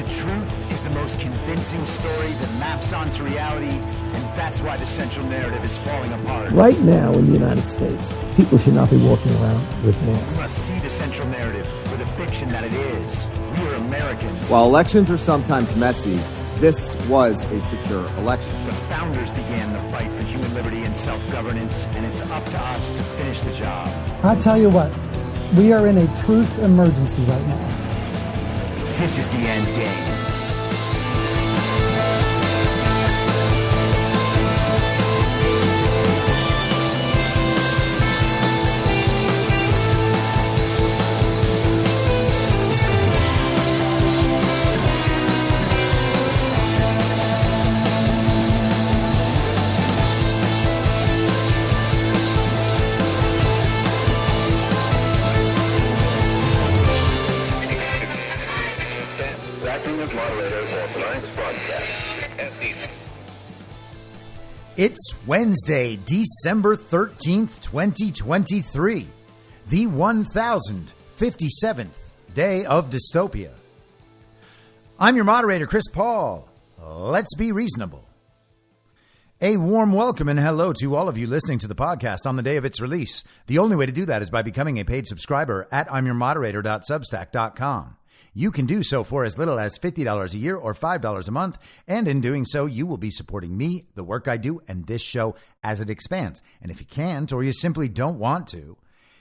truth is the most convincing story that maps onto reality, and that's why the central narrative is falling apart. Right now in the United States, people should not be walking around with masks. We must see the central narrative for the fiction that it is. We are Americans. While elections are sometimes messy, this was a secure election. The founders began the fight for human liberty and self-governance, and it's up to us to finish the job. I'll tell you what, we are in a truth emergency right now. This is the end game. It's Wednesday, December 13th, 2023, the 1057th day of dystopia. I'm your moderator, Chris Paul. Let's be reasonable. A warm welcome and hello to all of you listening to the podcast on the day of its release. The only way to do that is by becoming a paid subscriber at imyourmoderator.substack.com. You can do so for as little as $50 a year or $5 a month, and in doing so, you will be supporting me, the work I do, and this show as it expands. And if you can't, or you simply don't want to,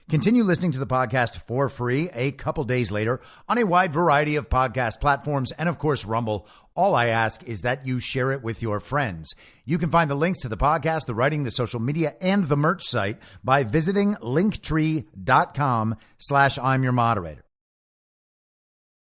continue listening to the podcast for free a couple days later on a wide variety of podcast platforms and, of course, Rumble. All I ask is that you share it with your friends. You can find the links to the podcast, the writing, the social media, and the merch site by visiting linktree.com/I'mYourModerator.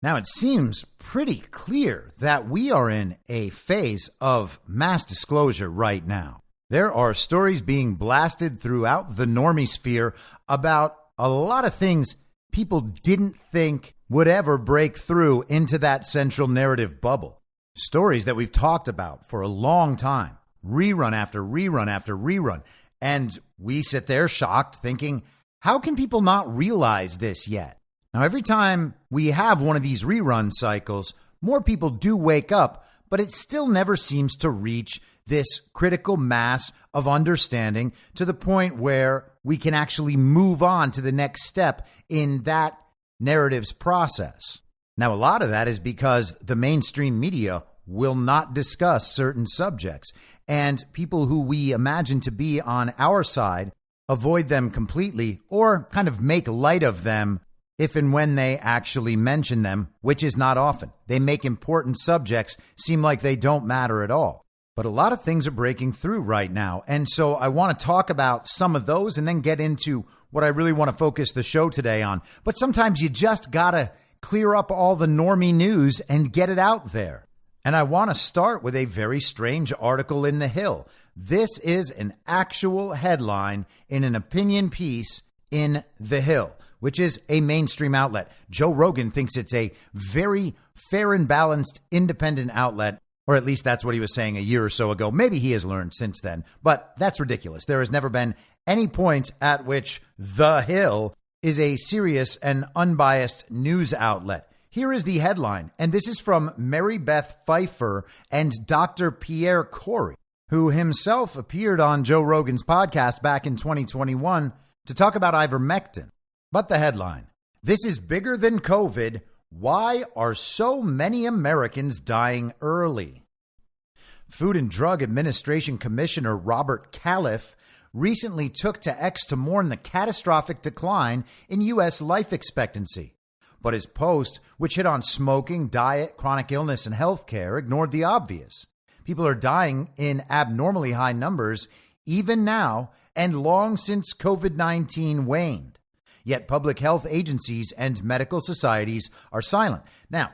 Now, it seems pretty clear that we are in a phase of mass disclosure right now. There are stories being blasted throughout the normie sphere about a lot of things people didn't think would ever break through into that central narrative bubble. Stories that we've talked about for a long time, rerun after rerun after rerun. And we sit there shocked thinking, how can people not realize this yet? Now, every time we have one of these rerun cycles, more people do wake up, but it still never seems to reach this critical mass of understanding to the point where we can actually move on to the next step in that narrative's process. Now, a lot of that is because the mainstream media will not discuss certain subjects, and people who we imagine to be on our side avoid them completely or kind of make light of them if and when they actually mention them, which is not often. They make important subjects seem like they don't matter at all. But a lot of things are breaking through right now. And so I want to talk about some of those and then get into what I really want to focus the show today on. But sometimes you just got to clear up all the normie news and get it out there. And I want to start with a very strange article in The Hill. This is an actual headline in an opinion piece in The Hill, which is a mainstream outlet. Joe Rogan thinks it's a very fair and balanced independent outlet, or at least that's what he was saying a year or so ago. Maybe he has learned since then, but that's ridiculous. There has never been any point at which The Hill is a serious and unbiased news outlet. Here is the headline, and this is from Mary Beth Pfeiffer and Dr. Pierre Kory, who himself appeared on Joe Rogan's podcast back in 2021 to talk about ivermectin. But the headline, this is bigger than COVID. Why are so many Americans dying early? Food and Drug Administration Commissioner Robert Califf recently took to X to mourn the catastrophic decline in U.S. life expectancy. But his post, which hit on smoking, diet, chronic illness, and healthcare, ignored the obvious. People are dying in abnormally high numbers even now and long since COVID-19 waned. Yet public health agencies and medical societies are silent. Now,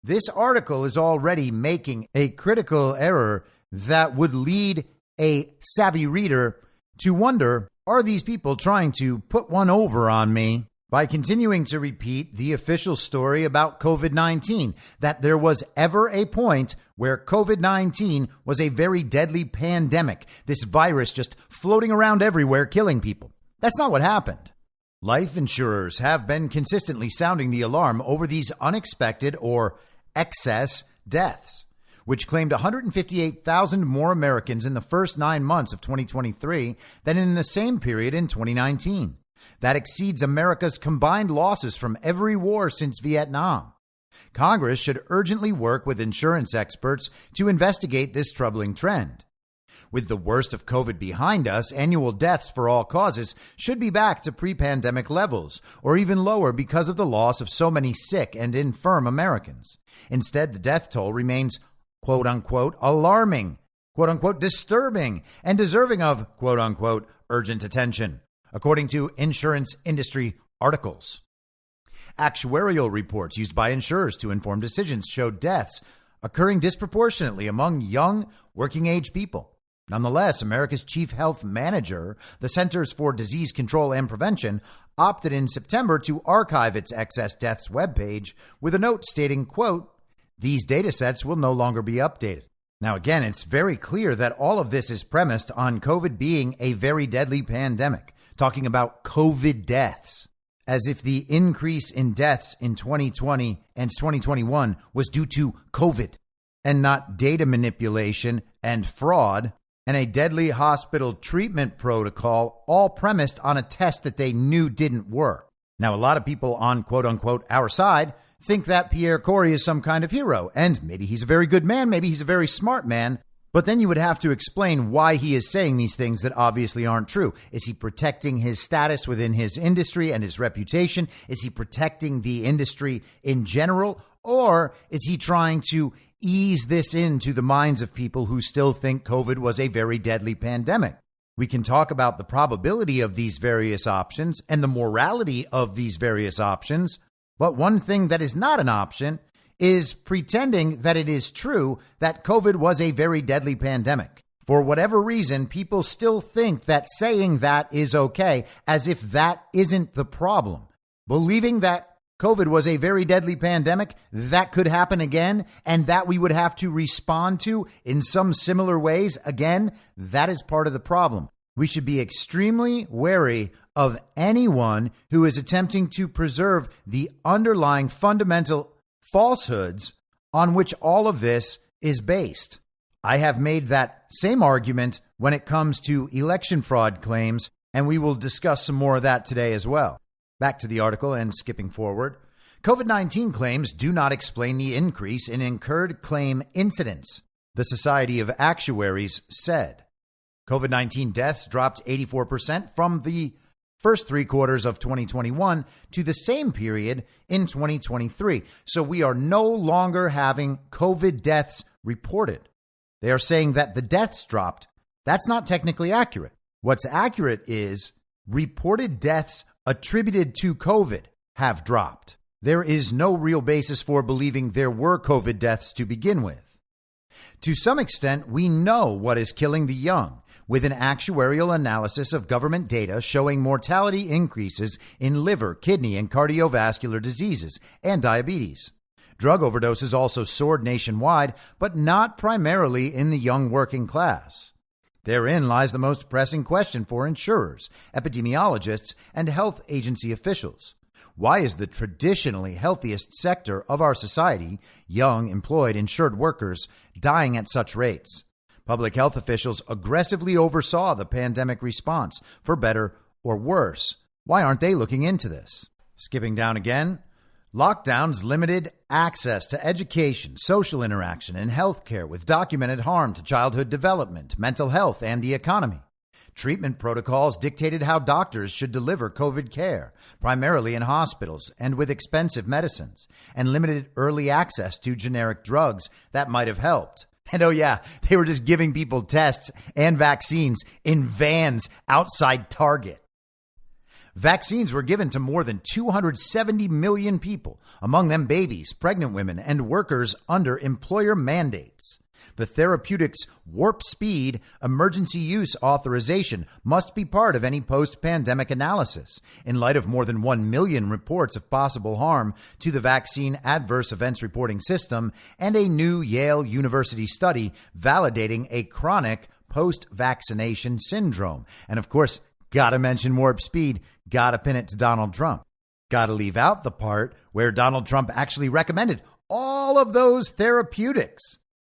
this article is already making a critical error that would lead a savvy reader to wonder, are these people trying to put one over on me by continuing to repeat the official story about COVID-19, that there was ever a point where COVID-19 was a very deadly pandemic, this virus just floating around everywhere, killing people? That's not what happened. Life insurers have been consistently sounding the alarm over these unexpected or excess deaths, which claimed 158,000 more Americans in the first 9 months of 2023 than in the same period in 2019. That exceeds America's combined losses from every war since Vietnam. Congress should urgently work with insurance experts to investigate this troubling trend. With the worst of COVID behind us, annual deaths for all causes should be back to pre-pandemic levels, or even lower because of the loss of so many sick and infirm Americans. Instead, the death toll remains quote-unquote alarming, quote-unquote disturbing, and deserving of quote-unquote urgent attention, according to insurance industry articles. Actuarial reports used by insurers to inform decisions showed deaths occurring disproportionately among young, working-age people. Nonetheless, America's chief health manager, the Centers for Disease Control and Prevention, opted in September to archive its excess deaths webpage with a note stating, quote, "These data sets will no longer be updated." Now, again, it's very clear that all of this is premised on COVID being a very deadly pandemic, talking about COVID deaths, as if the increase in deaths in 2020 and 2021 was due to COVID and not data manipulation and fraud and a deadly hospital treatment protocol, all premised on a test that they knew didn't work. Now, a lot of people on quote-unquote our side think that Pierre Kory is some kind of hero, and maybe he's a very good man, maybe he's a very smart man, but then you would have to explain why he is saying these things that obviously aren't true. Is he protecting his status within his industry and his reputation? Is he protecting the industry in general? Or is he trying to ease this into the minds of people who still think COVID was a very deadly pandemic? We can talk about the probability of these various options and the morality of these various options, but one thing that is not an option is pretending that it is true that COVID was a very deadly pandemic. For whatever reason, people still think that saying that is okay, as if that isn't the problem. Believing that COVID was a very deadly pandemic that could happen again and that we would have to respond to in some similar ways again, that is part of the problem. We should be extremely wary of anyone who is attempting to preserve the underlying fundamental falsehoods on which all of this is based. I have made that same argument when it comes to election fraud claims, and we will discuss some more of that today as well. Back to the article and skipping forward. COVID-19 claims do not explain the increase in incurred claim incidents, the Society of Actuaries said. COVID-19 deaths dropped 84% from the first 3 quarters of 2021 to the same period in 2023. So we are no longer having COVID deaths reported. They are saying that the deaths dropped. That's not technically accurate. What's accurate is reported deaths attributed to COVID have dropped. There is no real basis for believing there were COVID deaths to begin with. To some extent, we know what is killing the young, with an actuarial analysis of government data showing mortality increases in liver, kidney, and cardiovascular diseases and diabetes. Drug overdoses also soared nationwide, but not primarily in the young working class. Therein lies the most pressing question for insurers, epidemiologists, and health agency officials. Why is the traditionally healthiest sector of our society, young, employed, insured workers, dying at such rates? Public health officials aggressively oversaw the pandemic response, for better or worse. Why aren't they looking into this? Skipping down again. Lockdowns limited access to education, social interaction, and healthcare with documented harm to childhood development, mental health, and the economy. Treatment protocols dictated how doctors should deliver COVID care, primarily in hospitals and with expensive medicines, and limited early access to generic drugs that might have helped. And oh yeah, they were just giving people tests and vaccines in vans outside Target. Vaccines were given to more than 270 million people, among them babies, pregnant women, and workers under employer mandates. The therapeutics warp speed emergency use authorization must be part of any post-pandemic analysis, in light of more than 1 million reports of possible harm to the vaccine adverse events reporting system and a new Yale University study validating a chronic post-vaccination syndrome. And of course, gotta mention warp speed, gotta pin it to Donald Trump. Gotta leave out the part where Donald Trump actually recommended all of those therapeutics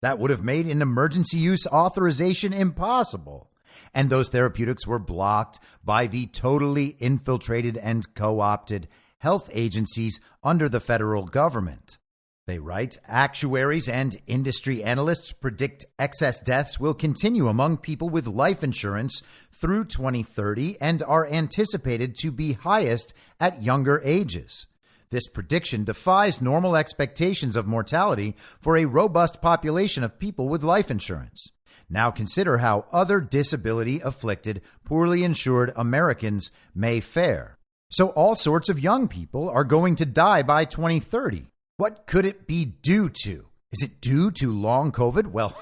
that would have made an emergency use authorization impossible. And those therapeutics were blocked by the totally infiltrated and co-opted health agencies under the federal government. They write, actuaries and industry analysts predict excess deaths will continue among people with life insurance through 2030 and are anticipated to be highest at younger ages. This prediction defies normal expectations of mortality for a robust population of people with life insurance. Now consider how other disability-afflicted, poorly insured Americans may fare. So all sorts of young people are going to die by 2030. What could it be due to? Is it due to long COVID? Well,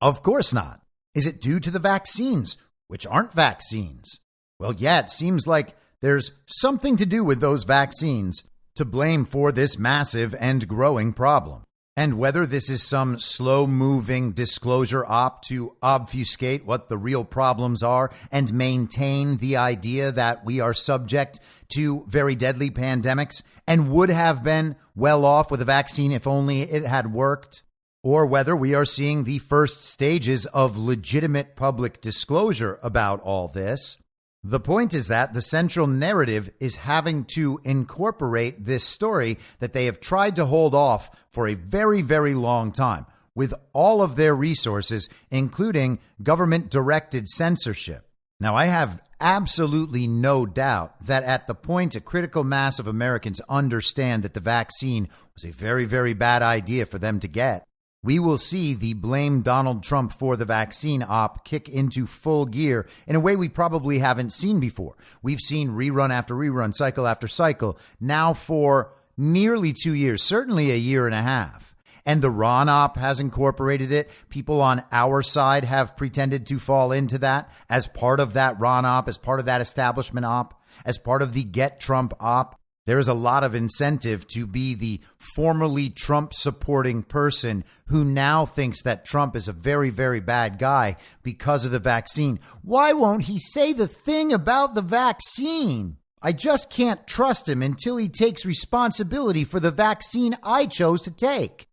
of course not. Is it due to the vaccines, which aren't vaccines? Well, yeah, it seems like there's something to do with those vaccines to blame for this massive and growing problem. And whether this is some slow-moving disclosure op to obfuscate what the real problems are and maintain the idea that we are subject to very deadly pandemics and would have been well off with a vaccine if only it had worked, or whether we are seeing the first stages of legitimate public disclosure about all this. The point is that the central narrative is having to incorporate this story that they have tried to hold off for a very, very long time with all of their resources, including government-directed censorship. Now, I have absolutely no doubt that at the point a critical mass of Americans understand that the vaccine was a very, very bad idea for them to get, we will see the blame Donald Trump for the vaccine op kick into full gear in a way we probably haven't seen before. We've seen rerun after rerun, cycle after cycle, now for nearly 2 years, certainly a year and a half. And the Ron op has incorporated it. People on our side have pretended to fall into that as part of that Ron op, as part of that establishment op, as part of the Get Trump op. There is a lot of incentive to be the formerly Trump-supporting person who now thinks that Trump is a very, very bad guy because of the vaccine. Why won't he say the thing about the vaccine? I just can't trust him until he takes responsibility for the vaccine I chose to take.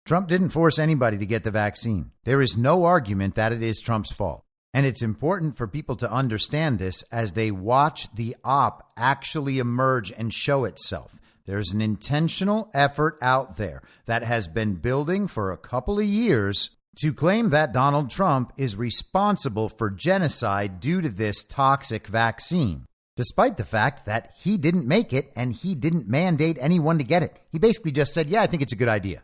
Trump didn't force anybody to get the vaccine. There is no argument that it is Trump's fault. And it's important for people to understand this as they watch the op actually emerge and show itself. There's an intentional effort out there that has been building for a couple of years to claim that Donald Trump is responsible for genocide due to this toxic vaccine, despite the fact that he didn't make it and he didn't mandate anyone to get it. He basically just said, yeah, I think it's a good idea.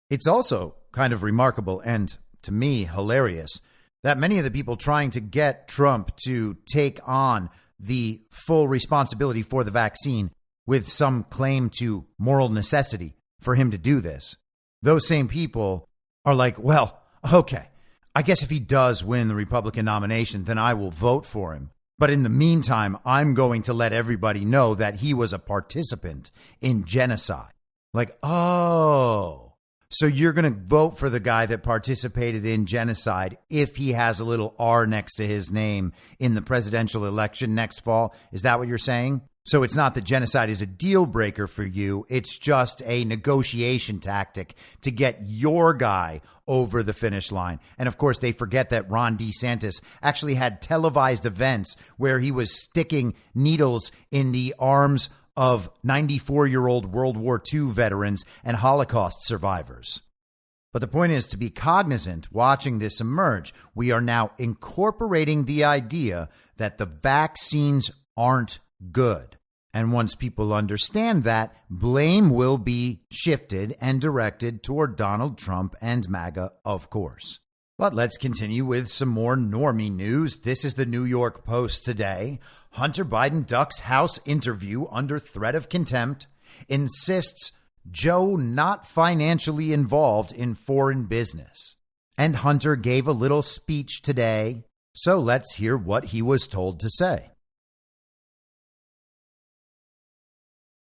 It's also kind of remarkable and, to me, hilarious that many of the people trying to get Trump to take on the full responsibility for the vaccine with some claim to moral necessity for him to do this, those same people are like, well, okay, I guess if he does win the Republican nomination, then I will vote for him. But in the meantime, I'm going to let everybody know that he was a participant in genocide. Like, oh, so you're going to vote for the guy that participated in genocide if he has a little R next to his name in the presidential election next fall? Is that what you're saying? So it's not that genocide is a deal breaker for you. It's just a negotiation tactic to get your guy over the finish line. And of course, they forget that Ron DeSantis actually had televised events where he was sticking needles in the arms of 94-year-old World War II veterans and Holocaust survivors. But the point is to be cognizant watching this emerge. We are now incorporating the idea that the vaccines aren't good. And once people understand that, blame will be shifted and directed toward Donald Trump and MAGA, of course. But let's continue with some more normie news. This is the New York Post today. Hunter Biden ducks House interview under threat of contempt, insists Joe not financially involved in foreign business. And Hunter gave a little speech today, so let's hear what he was told to say.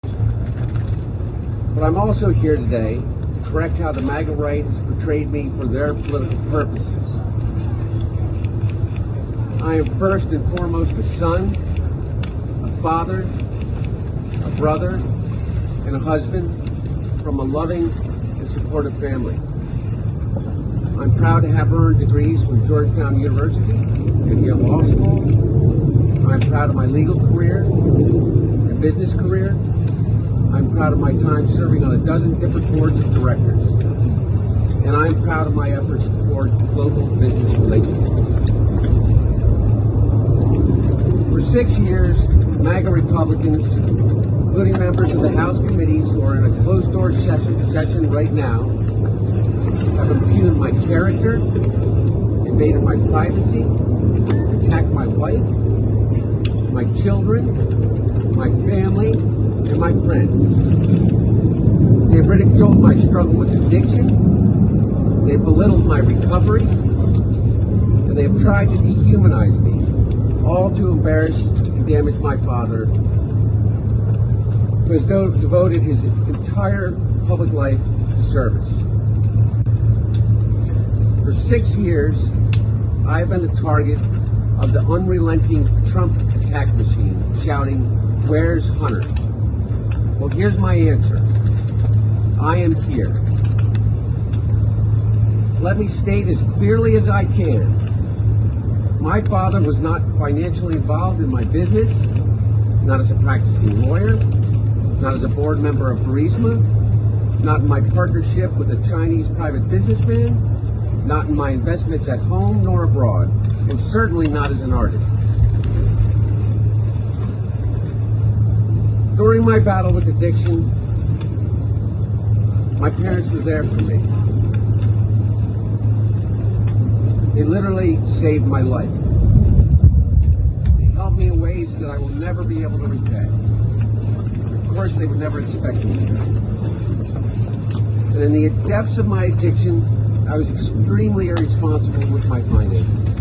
But I'm also here today to correct how the MAGA right has portrayed me for their political purposes. I am first and foremost a son, a father, a brother, and a husband from a loving and and supportive family. I'm proud to have earned degrees from Georgetown University and Yale Law School. I'm proud of my legal career and business career. I'm proud of my time serving on a dozen different boards of directors. And I'm proud of my efforts to forge global business relationships. For 6 years, MAGA Republicans, including members of the House committees who are in a closed-door session right now, have impugned my character, invaded my privacy, attacked my wife, my children, my family, and my friends. They've ridiculed my struggle with addiction, they've belittled my recovery, and they have tried to dehumanize me, all to embarrass and damage my father, who has devoted his entire public life to service. For 6 years, I have been the target of the unrelenting Trump attack machine, shouting, "Where's Hunter?" Well, here's my answer. I am here. Let me state as clearly as I can. My father was not financially involved in my business, not as a practicing lawyer, not as a board member of Burisma, not in my partnership with a Chinese private businessman, not in my investments at home nor abroad, and certainly not as an artist. During my battle with addiction, my parents were there for me. They literally saved my life. They helped me in ways that I will never be able to repay. Of course, they would never expect me to. And in the depths of my addiction, I was extremely irresponsible with my finances.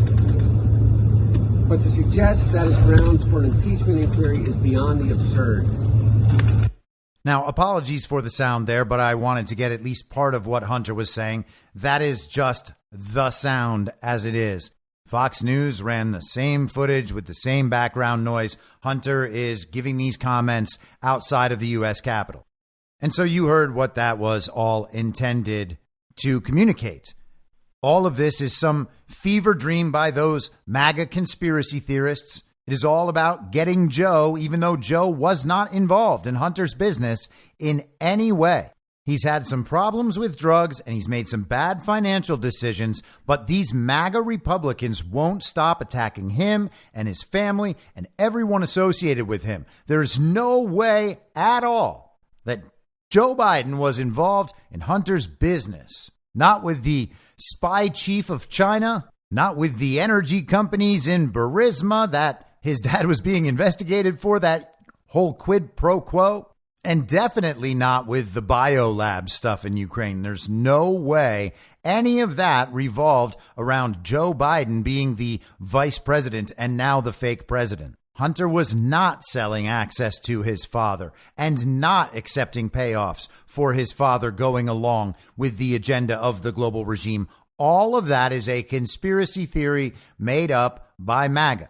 But to suggest that is grounds for an impeachment inquiry is beyond the absurd. Now, apologies for the sound there, but I wanted to get at least part of what Hunter was saying. That is just the sound as it is. Fox News ran the same footage with the same background noise. Hunter is giving these comments outside of the U.S. Capitol. And so you heard what that was all intended to communicate. All of this is some fever dream by those MAGA conspiracy theorists. It is all about getting Joe, even though Joe was not involved in Hunter's business in any way. He's had some problems with drugs and he's made some bad financial decisions, but these MAGA Republicans won't stop attacking him and his family and everyone associated with him. There's no way at all that Joe Biden was involved in Hunter's business. Not with the spy chief of China, not with the energy companies in Burisma that his dad was being investigated for, that whole quid pro quo, and definitely not with the biolab stuff in Ukraine. There's no way any of that revolved around Joe Biden being the vice president and now the fake president. Hunter was not selling access to his father and not accepting payoffs for his father going along with the agenda of the global regime. All of that is a conspiracy theory made up by MAGA.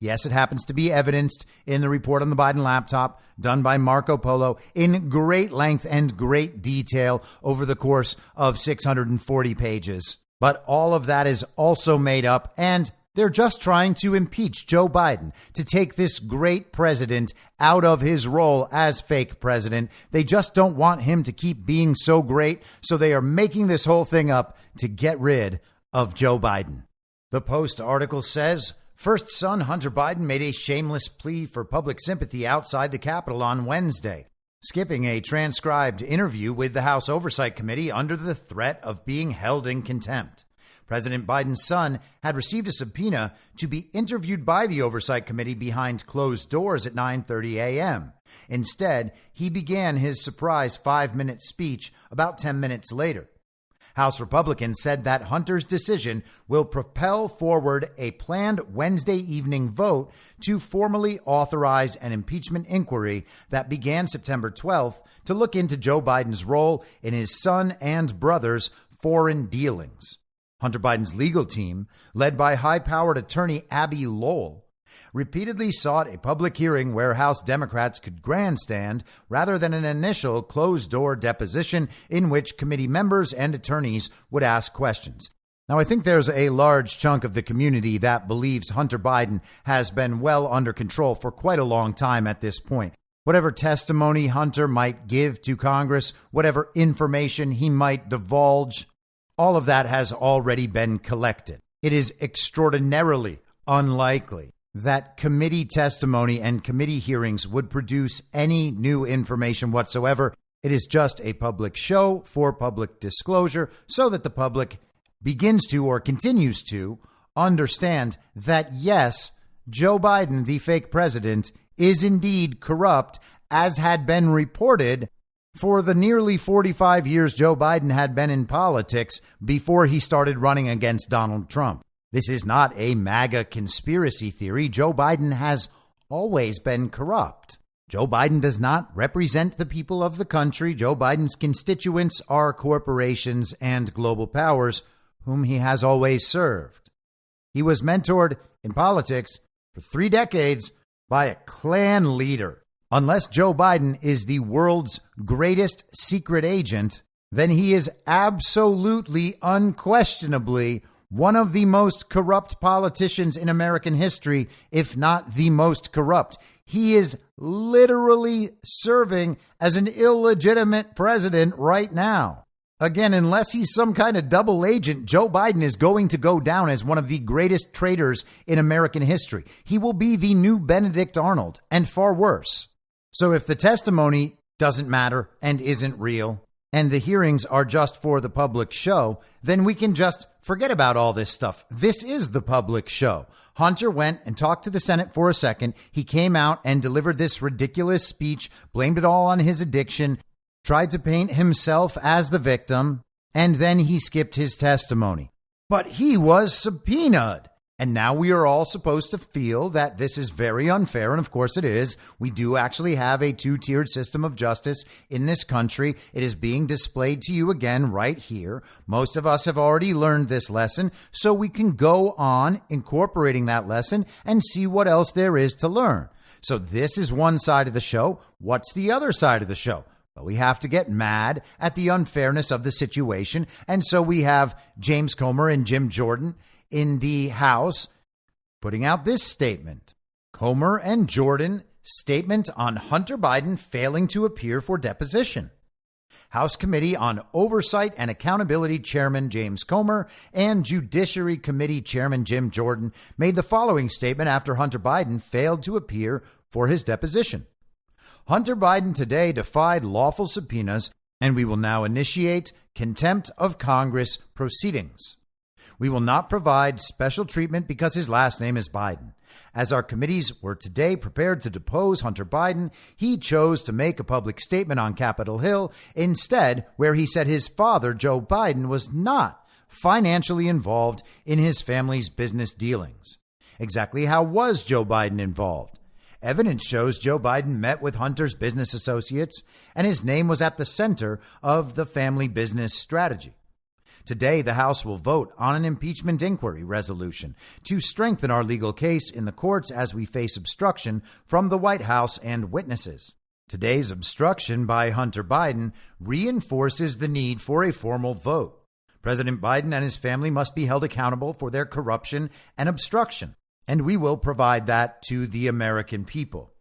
Yes, it happens to be evidenced in the report on the Biden laptop done by Marco Polo in great length and great detail over the course of 640 pages. But all of that is also made up, and they're just trying to impeach Joe Biden, to take this great president out of his role as fake president. They just don't want him to keep being so great, so they are making this whole thing up to get rid of Joe Biden. The Post article says, first son Hunter Biden made a shameless plea for public sympathy outside the Capitol on Wednesday, skipping a transcribed interview with the House Oversight Committee under the threat of being held in contempt. President Biden's son had received a subpoena to be interviewed by the Oversight Committee behind closed doors at 9:30 a.m. Instead, he began his surprise 5-minute speech about 10 minutes later. House Republicans said that Hunter's decision will propel forward a planned Wednesday evening vote to formally authorize an impeachment inquiry that began September 12th to look into Joe Biden's role in his son and brother's foreign dealings. Hunter Biden's legal team, led by high-powered attorney Abby Lowell, repeatedly sought a public hearing where House Democrats could grandstand rather than an initial closed-door deposition in which committee members and attorneys would ask questions. Now, I think there's a large chunk of the community that believes Hunter Biden has been well under control for quite a long time at this point. Whatever testimony Hunter might give to Congress, whatever information he might divulge, all of that has already been collected. It is extraordinarily unlikely that committee testimony and committee hearings would produce any new information whatsoever. It is just a public show for public disclosure so that the public begins to or continues to understand that, yes, Joe Biden, the fake president, is indeed corrupt, as had been reported for the nearly 45 years Joe Biden had been in politics before he started running against Donald Trump. This is not a MAGA conspiracy theory. Joe Biden has always been corrupt. Joe Biden does not represent the people of the country. Joe Biden's constituents are corporations and global powers whom he has always served. He was mentored in politics for 3 decades by a Klan leader. Unless Joe Biden is the world's greatest secret agent, then he is absolutely, unquestionably one of the most corrupt politicians in American history, if not the most corrupt. He is literally serving as an illegitimate president right now. Again, unless he's some kind of double agent, Joe Biden is going to go down as one of the greatest traitors in American history. He will be the new Benedict Arnold, and far worse. So if the testimony doesn't matter and isn't real, and the hearings are just for the public show, then we can just forget about all this stuff. This is the public show. Hunter went and talked to the Senate for a second. He came out and delivered this ridiculous speech, blamed it all on his addiction, tried to paint himself as the victim, and then he skipped his testimony. But he was subpoenaed. And now we are all supposed to feel that this is very unfair. And of course it is. We do actually have a 2-tiered system of justice in this country. It is being displayed to you again right here. Most of us have already learned this lesson, so we can go on incorporating that lesson and see what else there is to learn. So this is one side of the show. What's the other side of the show? Well, we have to get mad at the unfairness of the situation. And so we have James Comer and Jim Jordan in the House putting out this statement. Comer and Jordan, statement on Hunter Biden failing to appear for deposition. House Committee on Oversight and Accountability Chairman James Comer and Judiciary Committee Chairman Jim Jordan made the following statement after Hunter Biden failed to appear for his deposition. Hunter Biden today defied lawful subpoenas, and we will now initiate contempt of Congress proceedings. We will not provide special treatment because his last name is Biden. As our committees were today prepared to depose Hunter Biden, he chose to make a public statement on Capitol Hill instead, where he said his father, Joe Biden, was not financially involved in his family's business dealings. Exactly how was Joe Biden involved? Evidence shows Joe Biden met with Hunter's business associates, and his name was at the center of the family business strategy. Today, the House will vote on an impeachment inquiry resolution to strengthen our legal case in the courts as we face obstruction from the White House and witnesses. Today's obstruction by Hunter Biden reinforces the need for a formal vote. President Biden and his family must be held accountable for their corruption and obstruction, and we will provide that to the American people.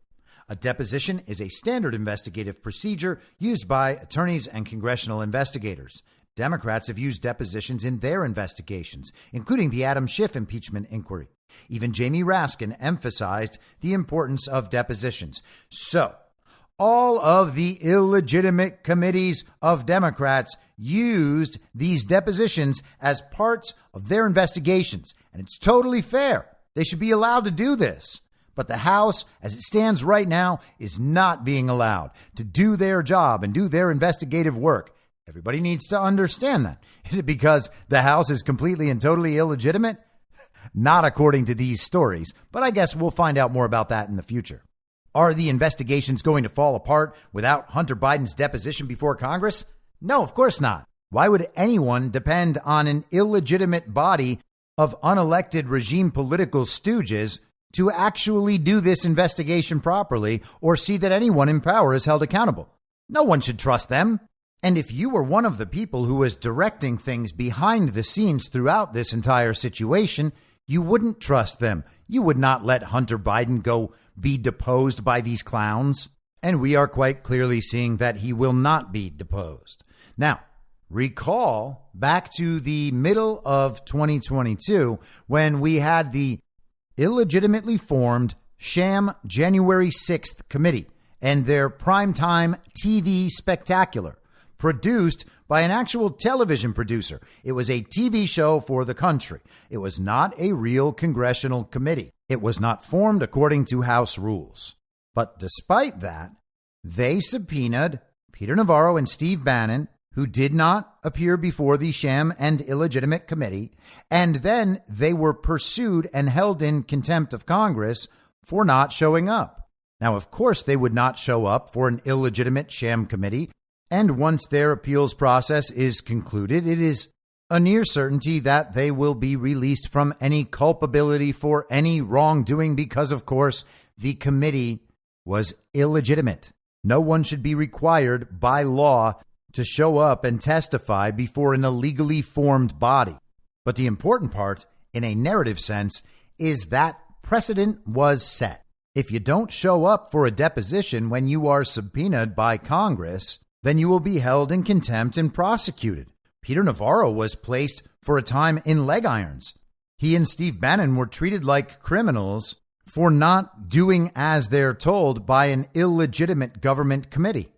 A deposition is a standard investigative procedure used by attorneys and congressional investigators. Democrats have used depositions in their investigations, including the Adam Schiff impeachment inquiry. Even Jamie Raskin emphasized the importance of depositions. So, all of the illegitimate committees of Democrats used these depositions as parts of their investigations, and it's totally fair. They should be allowed to do this. But the House, as it stands right now, is not being allowed to do their job and do their investigative work. Everybody needs to understand that. Is it because the House is completely and totally illegitimate? Not according to these stories, but I guess we'll find out more about that in the future. Are the investigations going to fall apart without Hunter Biden's deposition before Congress? No, of course not. Why would anyone depend on an illegitimate body of unelected regime political stooges to actually do this investigation properly or see that anyone in power is held accountable. No one should trust them. And if you were one of the people who was directing things behind the scenes throughout this entire situation, you wouldn't trust them. You would not let Hunter Biden go be deposed by these clowns. And we are quite clearly seeing that he will not be deposed. Now, recall back to the middle of 2022 when we had the illegitimately formed sham January 6th committee and their primetime TV spectacular produced by an actual television producer. It was a TV show for the country. It was not a real congressional committee. It was not formed according to House rules. But despite that, they subpoenaed Peter Navarro and Steve Bannon, who did not appear before the sham and illegitimate committee, and then they were pursued and held in contempt of Congress for not showing up. Now, of course, they would not show up for an illegitimate sham committee, and once their appeals process is concluded, it is a near certainty that they will be released from any culpability for any wrongdoing because, of course, the committee was illegitimate. No one should be required by law to show up and testify before an illegally formed body. But the important part, in a narrative sense, is that precedent was set. If you don't show up for a deposition when you are subpoenaed by Congress, then you will be held in contempt and prosecuted. Peter Navarro was placed for a time in leg irons. He and Steve Bannon were treated like criminals for not doing as they're told by an illegitimate government committee.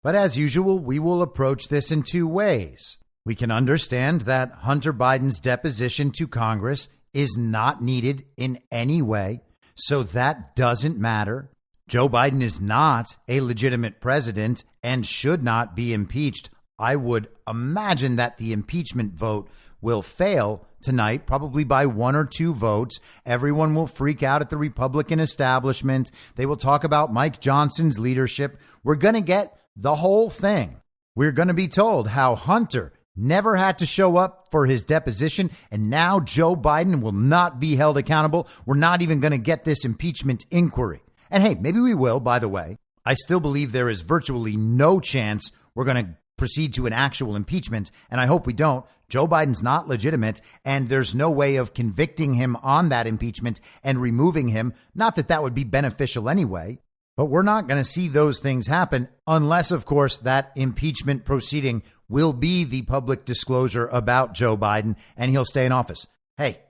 But as usual, we will approach this in two ways. We can understand that Hunter Biden's deposition to Congress is not needed in any way, so that doesn't matter. Joe Biden is not a legitimate president and should not be impeached. I would imagine that the impeachment vote will fail tonight, probably by 1 or 2 votes. Everyone will freak out at the Republican establishment. They will talk about Mike Johnson's leadership. We're going to get the whole thing. We're going to be told how Hunter never had to show up for his deposition, and now Joe Biden will not be held accountable. We're not even going to get this impeachment inquiry. And hey, maybe we will, by the way. I still believe there is virtually no chance we're going to proceed to an actual impeachment, and I hope we don't. Joe Biden's not legitimate, and there's no way of convicting him on that impeachment and removing him. Not that that would be beneficial anyway, but we're not going to see those things happen unless, of course, that impeachment proceeding will be the public disclosure about Joe Biden and he'll stay in office. Hey,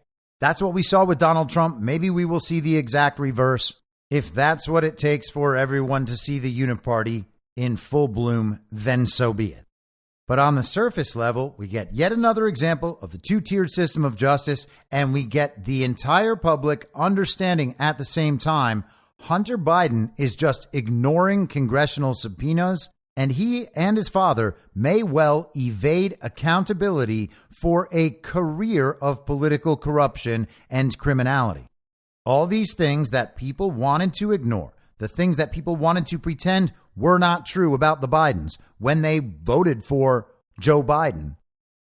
that's what we saw with Donald Trump. Maybe we will see the exact reverse. If that's what it takes for everyone to see the uniparty in full bloom, then so be it. But on the surface level, we get yet another example of the two-tiered system of justice, and we get the entire public understanding at the same time Hunter Biden is just ignoring congressional subpoenas, and he and his father may well evade accountability for a career of political corruption and criminality. All these things that people wanted to ignore, the things that people wanted to pretend were not true about the Bidens when they voted for Joe Biden,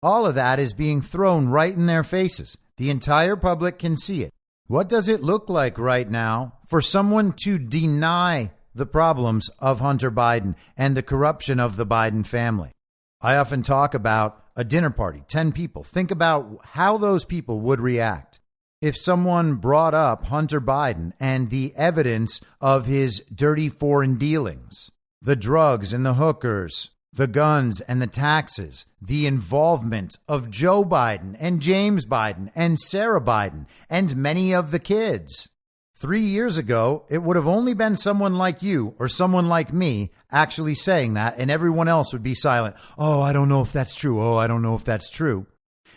all of that is being thrown right in their faces. The entire public can see it. What does it look like right now for someone to deny the problems of Hunter Biden and the corruption of the Biden family? I often talk about a dinner party, 10 people. Think about how those people would react if someone brought up Hunter Biden and the evidence of his dirty foreign dealings, the drugs and the hookers, the guns and the taxes, the involvement of Joe Biden and James Biden and Sarah Biden and many of the kids. 3 years ago, it would have only been someone like you or someone like me actually saying that, and everyone else would be silent. Oh, I don't know if that's true. Oh, I don't know if that's true.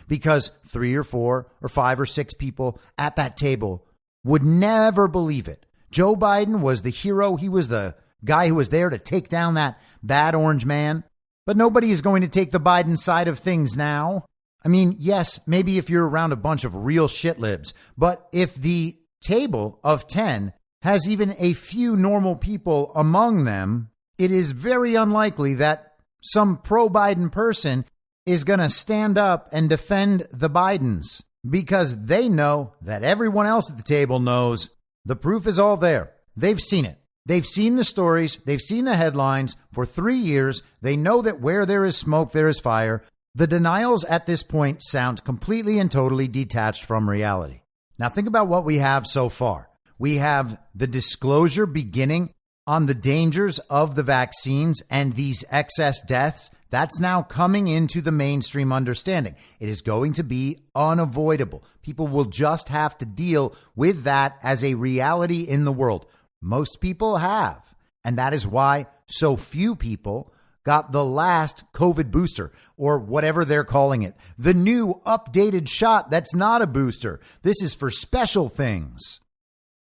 Because 3 or 4 or 5 or 6 people at that table would never believe it. Joe Biden was the hero. He was the guy who was there to take down that bad orange man. But nobody is going to take the Biden side of things now. I mean, yes, maybe if you're around a bunch of real shitlibs, but if the table of 10 has even a few normal people among them, it is very unlikely that some pro-Biden person is going to stand up and defend the Bidens, because they know that everyone else at the table knows The proof is all there. They've seen it. They've seen the stories. They've seen the headlines for 3 years. They know that where there is smoke, there is fire. The denials at this point sound completely and totally detached from reality. Now think about what we have so far. We have the disclosure beginning on the dangers of the vaccines and these excess deaths. That's now coming into the mainstream understanding. It is going to be unavoidable. People will just have to deal with that as a reality in the world. Most people have. And that is why so few people got the last COVID booster, or whatever they're calling it. The new updated shot that's not a booster. This is for special things.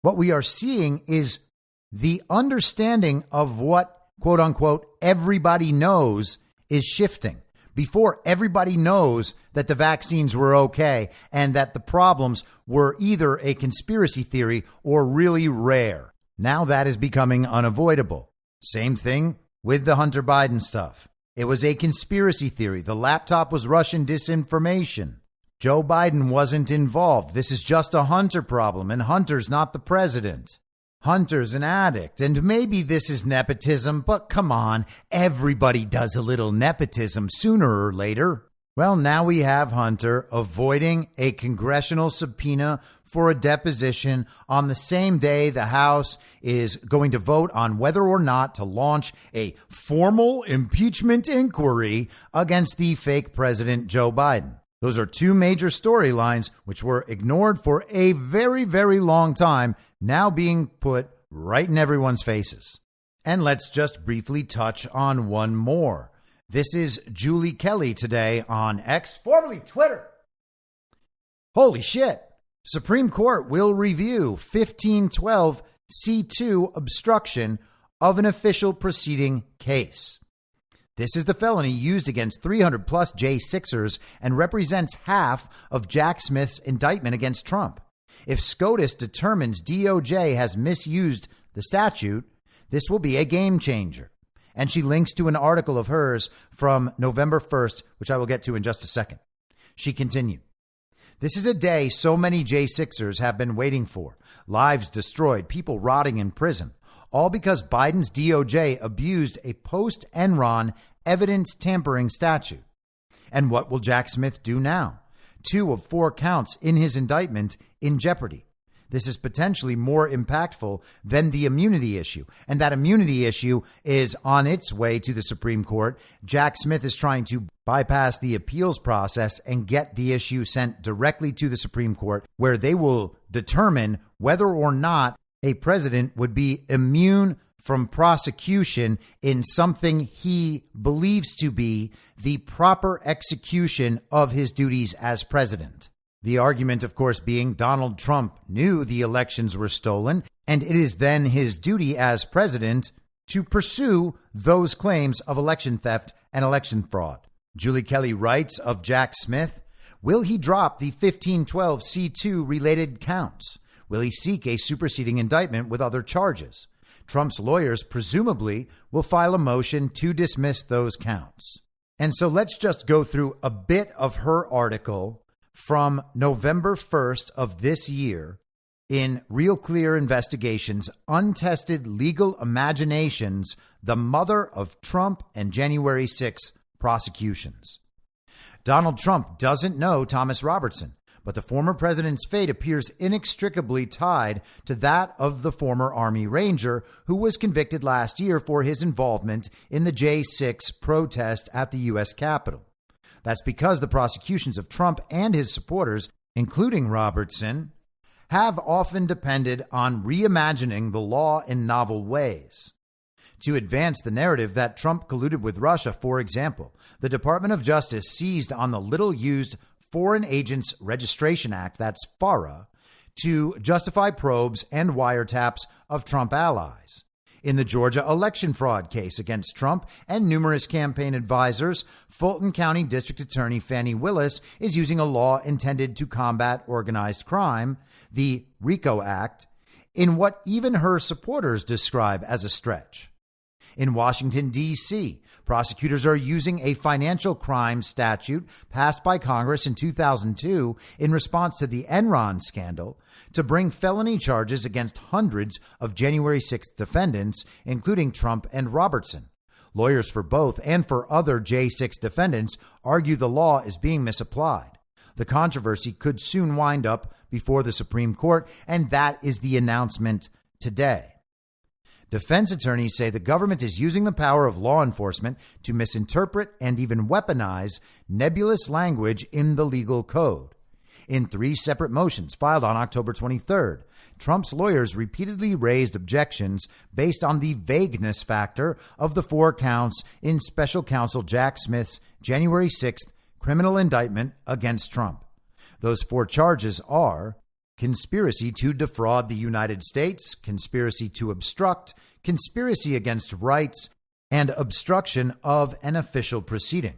What we are seeing is the understanding of what, quote unquote, everybody knows is shifting. Before, everybody knows that the vaccines were okay and that the problems were either a conspiracy theory or really rare. Now that is becoming unavoidable. Same thing with the Hunter Biden stuff. It was a conspiracy theory. The laptop was Russian disinformation. Joe Biden wasn't involved. This is just a Hunter problem, and Hunter's not the president. Hunter's an addict, and maybe this is nepotism, but come on, everybody does a little nepotism sooner or later. Well, now we have Hunter avoiding a congressional subpoena for a deposition on the same day the House is going to vote on whether or not to launch a formal impeachment inquiry against the fake president, Joe Biden. Those are two major storylines which were ignored for a very, very long time, now being put right in everyone's faces. And let's just briefly touch on one more. This is Julie Kelly today on X, formerly Twitter. Holy shit. Supreme Court will review 1512 C2 obstruction of an official proceeding case. This is the felony used against 300 plus J6ers and represents half of Jack Smith's indictment against Trump. If SCOTUS determines DOJ has misused the statute, this will be a game changer. And she links to an article of hers from November 1st, which I will get to in just a second. She continued, "This is a day so many J6ers have been waiting for. Lives destroyed, people rotting in prison. All because Biden's DOJ abused a post-Enron evidence tampering statute. And what will Jack Smith do now? 2 of 4 counts in his indictment in jeopardy. This is potentially more impactful than the immunity issue. And that immunity issue is on its way to the Supreme Court. Jack Smith is trying to bypass the appeals process and get the issue sent directly to the Supreme Court, where they will determine whether or not a president would be immune from prosecution in something he believes to be the proper execution of his duties as president. The argument, of course, being Donald Trump knew the elections were stolen, and it is then his duty as president to pursue those claims of election theft and election fraud. Julie Kelly writes of Jack Smith, will he drop the 1512 C2 related counts? Will he seek a superseding indictment with other charges? Trump's lawyers presumably will file a motion to dismiss those counts. And so let's just go through a bit of her article from November 1st of this year in Real Clear Investigations, Untested Legal Imaginations, the Mother of Trump and January 6 Prosecutions. Donald Trump doesn't know Thomas Robertson, but the former president's fate appears inextricably tied to that of the former Army Ranger who was convicted last year for his involvement in the J6 protest at the U.S. Capitol. That's because the prosecutions of Trump and his supporters, including Robertson, have often depended on reimagining the law in novel ways. To advance the narrative that Trump colluded with Russia, for example, the Department of Justice seized on the little-used Foreign Agents Registration Act, that's FARA, to justify probes and wiretaps of Trump allies. In the Georgia election fraud case against Trump and numerous campaign advisors, Fulton County District Attorney Fani Willis is using a law intended to combat organized crime, the RICO Act, in what even her supporters describe as a stretch. In Washington, D.C., Prosecutors are using a financial crime statute passed by Congress in 2002 in response to the Enron scandal to bring felony charges against hundreds of January 6th defendants, including Trump and Robertson. Lawyers for both and for other J6 defendants argue the law is being misapplied. The controversy could soon wind up before the Supreme Court, and that is the announcement today. Defense attorneys say the government is using the power of law enforcement to misinterpret and even weaponize nebulous language in the legal code. In 3 separate motions filed on October 23rd, Trump's lawyers repeatedly raised objections based on the vagueness factor of the 4 counts in special counsel Jack Smith's January 6th criminal indictment against Trump. Those 4 charges are conspiracy to defraud the United States, conspiracy to obstruct, conspiracy against rights, and obstruction of an official proceeding.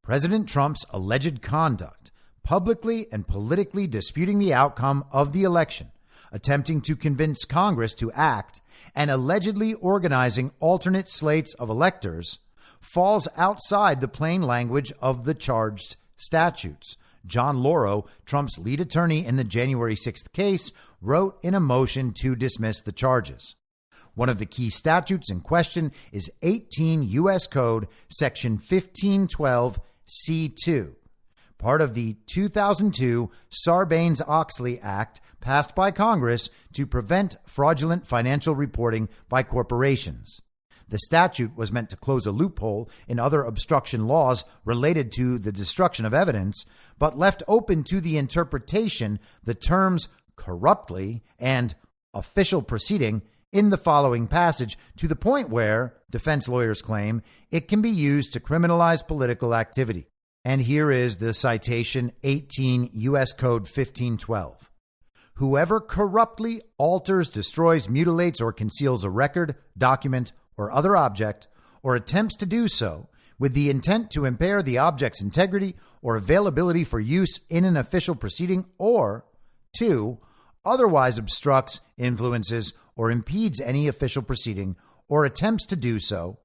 President Trump's alleged conduct, publicly and politically disputing the outcome of the election, attempting to convince Congress to act, and allegedly organizing alternate slates of electors, falls outside the plain language of the charged statutes. John Lauro, Trump's lead attorney in the January 6th case, wrote in a motion to dismiss the charges. One of the key statutes in question is 18 U.S. Code Section 1512C2, part of the 2002 Sarbanes-Oxley Act passed by Congress to prevent fraudulent financial reporting by corporations. The statute was meant to close a loophole in other obstruction laws related to the destruction of evidence, but left open to the interpretation the terms corruptly and official proceeding in the following passage, to the point where, defense lawyers claim, it can be used to criminalize political activity. And here is the citation, 18 U.S. Code 1512. Whoever corruptly alters, destroys, mutilates, or conceals a record, document, or other object, or attempts to do so with the intent to impair the object's integrity or availability for use in an official proceeding, or 2, otherwise obstructs, influences, or impedes any official proceeding or attempts to do so,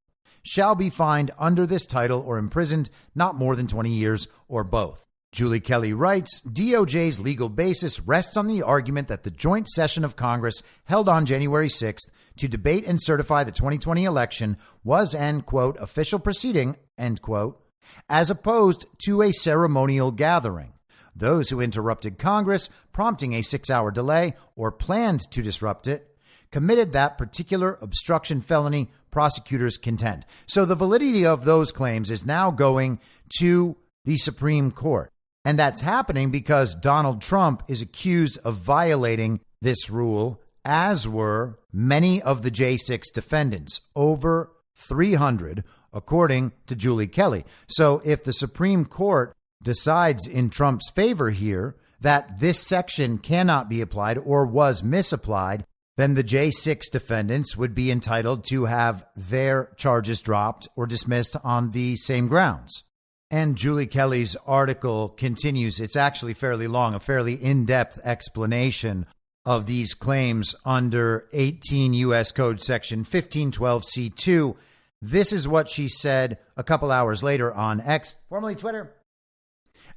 shall be fined under this title or imprisoned not more than 20 years or both. Julie Kelly writes, DOJ's legal basis rests on the argument that the joint session of Congress held on January 6th to debate and certify the 2020 election was an, quote, official proceeding, end quote, as opposed to a ceremonial gathering. Those who interrupted Congress, prompting a 6-hour delay or planned to disrupt it, committed that particular obstruction felony, prosecutors contend. So the validity of those claims is now going to the Supreme Court. And that's happening because Donald Trump is accused of violating this rule, as were many of the J6 defendants, over 300, according to Julie Kelly. So if the Supreme Court decides in Trump's favor here that this section cannot be applied or was misapplied, then the J6 defendants would be entitled to have their charges dropped or dismissed on the same grounds. And Julie Kelly's article continues. It's actually fairly long, a fairly in-depth explanation of these claims under 18 U.S. Code Section 1512C2. This is what she said a couple hours later on X, formerly Twitter.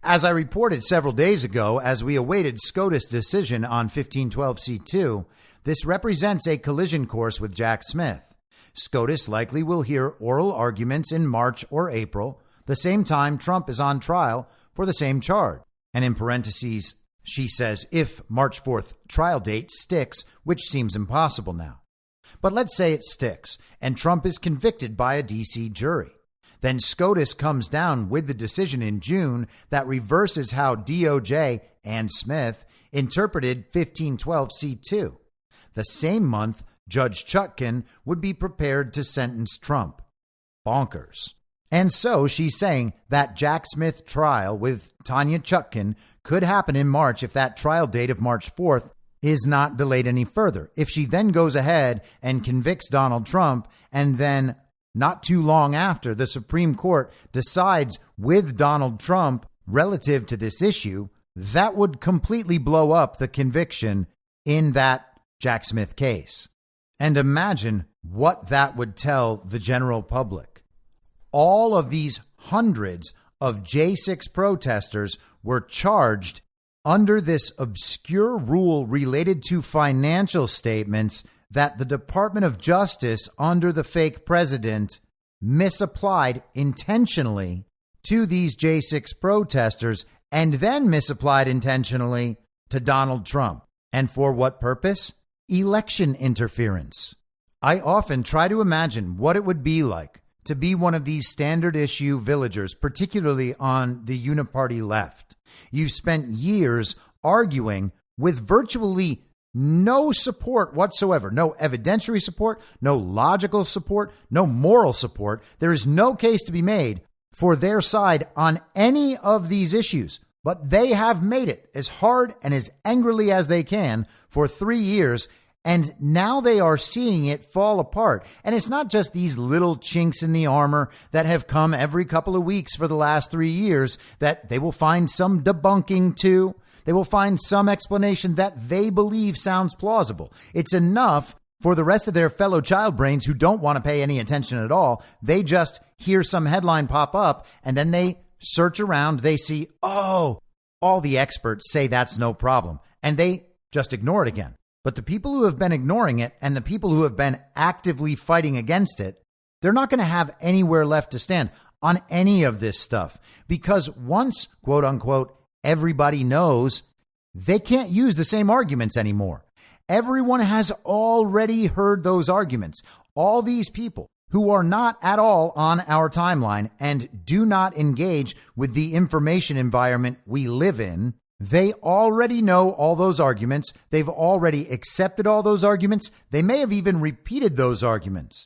As I reported several days ago, as we awaited SCOTUS decision on 1512C2, this represents a collision course with Jack Smith. SCOTUS likely will hear oral arguments in March or April, the same time Trump is on trial for the same charge. And in parentheses, she says, if March 4th trial date sticks, which seems impossible now. But let's say it sticks, and Trump is convicted by a D.C. jury. Then SCOTUS comes down with the decision in June that reverses how DOJ and Smith interpreted 1512C2. The same month, Judge Chutkan would be prepared to sentence Trump. Bonkers. And so she's saying that Jack Smith trial with Tanya Chutkan could happen in March if that trial date of March 4th is not delayed any further. If she then goes ahead and convicts Donald Trump, and then not too long after the Supreme Court decides with Donald Trump relative to this issue, that would completely blow up the conviction in that Jack Smith case. And imagine what that would tell the general public. all of these hundreds of J6 protesters were charged under this obscure rule related to financial statements that the Department of Justice under the fake president misapplied intentionally to these J6 protesters and then misapplied intentionally to Donald Trump. And for what purpose? Election interference. I often try to imagine what it would be like to be one of these standard issue villagers, particularly on the uniparty left. You've spent years arguing with virtually no support whatsoever, no evidentiary support, no logical support, no moral support. There is no case to be made for their side on any of these issues, but they have made it as hard and as angrily as they can for 3 years. And now they are seeing it fall apart. And it's not just these little chinks in the armor that have come every couple of weeks for the last 3 years that they will find some debunking to. They will find some explanation that they believe sounds plausible. It's enough for the rest of their fellow child brains who don't want to pay any attention at all. They just hear some headline pop up and then they search around. They see, oh, all the experts say that's no problem. And they just ignore it again. But the people who have been ignoring it and the people who have been actively fighting against it, they're not going to have anywhere left to stand on any of this stuff, because once, quote unquote, everybody knows, they can't use the same arguments anymore. Everyone has already heard those arguments. All these people who are not at all on our timeline and do not engage with the information environment we live in, they already know all those arguments. They've already accepted all those arguments. They may have even repeated those arguments.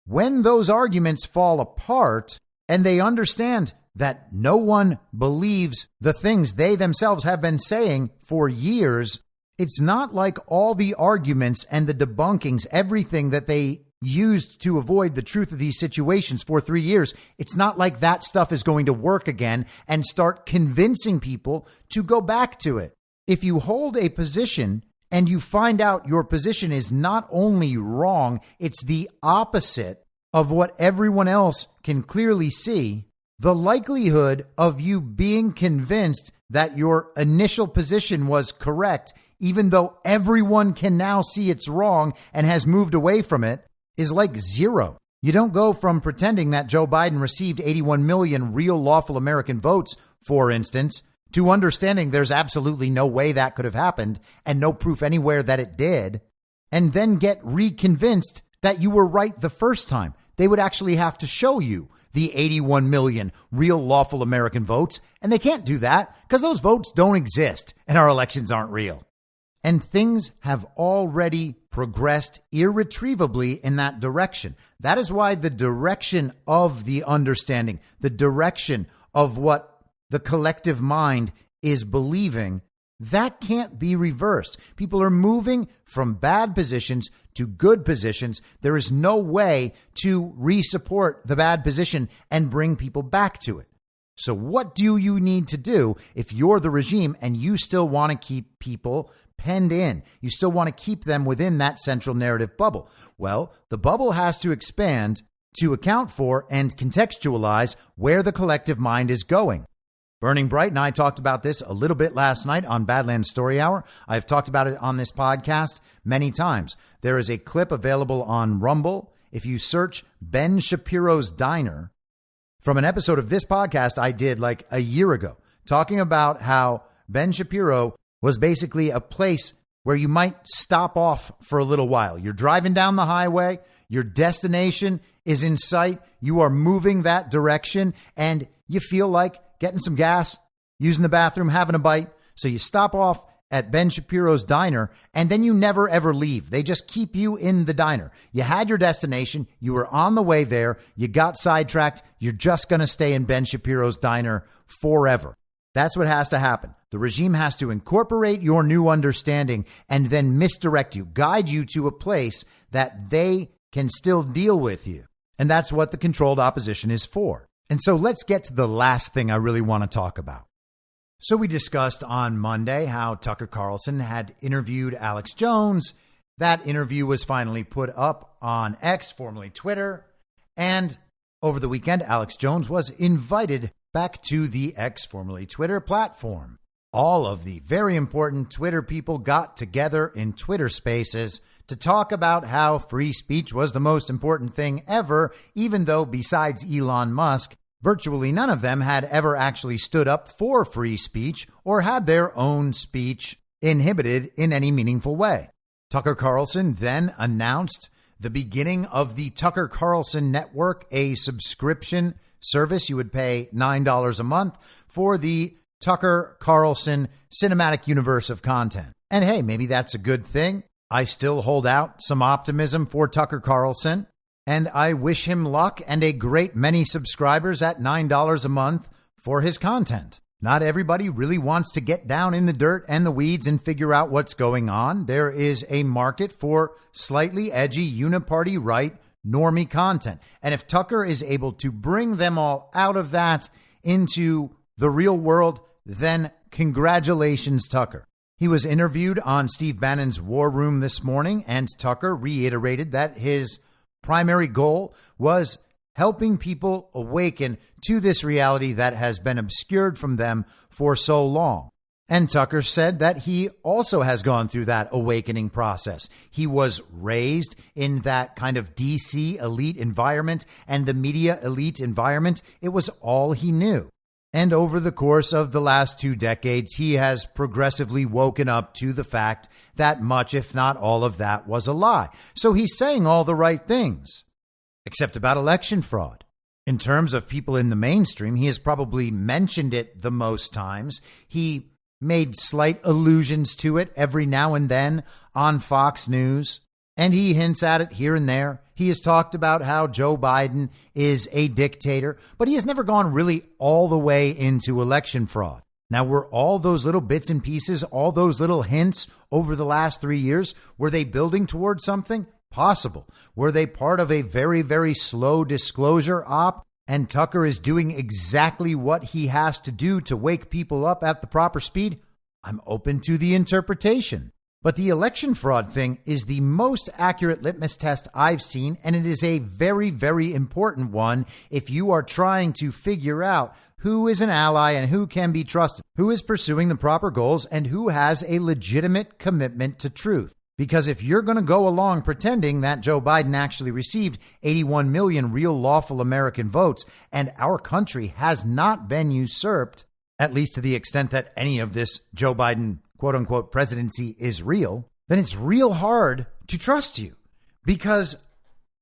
When those arguments fall apart and they understand that no one believes the things they themselves have been saying for years, it's not like all the arguments and the debunkings, everything that they used to avoid the truth of these situations for 3 years. It's not like that stuff is going to work again and start convincing people to go back to it. If you hold a position and you find out your position is not only wrong, it's the opposite of what everyone else can clearly see, the likelihood of you being convinced that your initial position was correct, even though everyone can now see it's wrong and has moved away from it, is like zero. You don't go from pretending that Joe Biden received 81 million real lawful American votes, for instance, to understanding there's absolutely no way that could have happened and no proof anywhere that it did, and then get reconvinced that you were right the first time. They would actually have to show you the 81 million real lawful American votes, and they can't do that because those votes don't exist and our elections aren't real. And things have already progressed irretrievably in that direction. That is why the direction of the understanding, the direction of what the collective mind is believing, that can't be reversed. People are moving from bad positions to good positions. There is no way to re-support the bad position and bring people back to it. So what do you need to do if you're the regime and you still want to keep people penned in? You still want to keep them within that central narrative bubble. Well, the bubble has to expand to account for and contextualize where the collective mind is going. Burning Bright and I talked about this a little bit last night on Badlands Story Hour. I've talked about it on this podcast many times. There is a clip available on Rumble. If you search Ben Shapiro's Diner, from an episode of this podcast I did like a year ago, talking about how Ben Shapiro was basically a place where you might stop off for a little while. You're driving down the highway, your destination is in sight, you are moving that direction, and you feel like getting some gas, using the bathroom, having a bite. So you stop off at Ben Shapiro's Diner, and then you never, ever leave. They just keep you in the diner. You had your destination. You were on the way there. You got sidetracked. You're just going to stay in Ben Shapiro's Diner forever. That's what has to happen. The regime has to incorporate your new understanding and then misdirect you, guide you to a place that they can still deal with you. And that's what the controlled opposition is for. And so let's get to the last thing I really want to talk about. So we discussed on Monday how Tucker Carlson had interviewed Alex Jones. That interview was finally put up on X, formerly Twitter. And Over the weekend, Alex Jones was invited back to the X, formerly Twitter, platform. All of the very important Twitter people got together in Twitter Spaces to talk about how free speech was the most important thing ever, even though besides Elon Musk, virtually none of them had ever actually stood up for free speech or had their own speech inhibited in any meaningful way. Tucker Carlson then announced the beginning of the Tucker Carlson Network, a subscription service. You would pay $9 a month for the Tucker Carlson cinematic universe of content. And hey, maybe that's a good thing. I still hold out some optimism for Tucker Carlson, and I wish him luck and a great many subscribers at $9 a month for his content. Not everybody really wants to get down in the dirt and the weeds and figure out what's going on. There is a market for slightly edgy, uniparty right, normie content. And if Tucker is able to bring them all out of that into the real world, then congratulations, Tucker. He was interviewed on Steve Bannon's War Room this morning, and Tucker reiterated that his primary goal was helping people awaken to this reality that has been obscured from them for so long. And Tucker said that he also has gone through that awakening process. He was raised in that kind of DC elite environment and the media elite environment. It was all he knew. And over the course of the last 2 decades, he has progressively woken up to the fact that much, if not all of that, was a lie. So he's saying all the right things, except about election fraud. In terms of people in the mainstream, he has probably mentioned it the most times. He made slight allusions to it every now and then on Fox News, and he hints at it here and there. He has talked about how Joe Biden is a dictator, but he has never gone really all the way into election fraud. Now, were all those little bits and pieces, all those little hints over the last 3 years, were they building towards something? Possible. Were they part of a very, very slow disclosure op? And Tucker is doing exactly what he has to do to wake people up at the proper speed? I'm open to the interpretation. But the election fraud thing is the most accurate litmus test I've seen, and it is a very, very important one if you are trying to figure out who is an ally and who can be trusted, who is pursuing the proper goals, and who has a legitimate commitment to truth. Because if you're going to go along pretending that Joe Biden actually received 81 million real lawful American votes and our country has not been usurped, at least to the extent that any of this Joe Biden quote unquote presidency is real, then it's real hard to trust you, because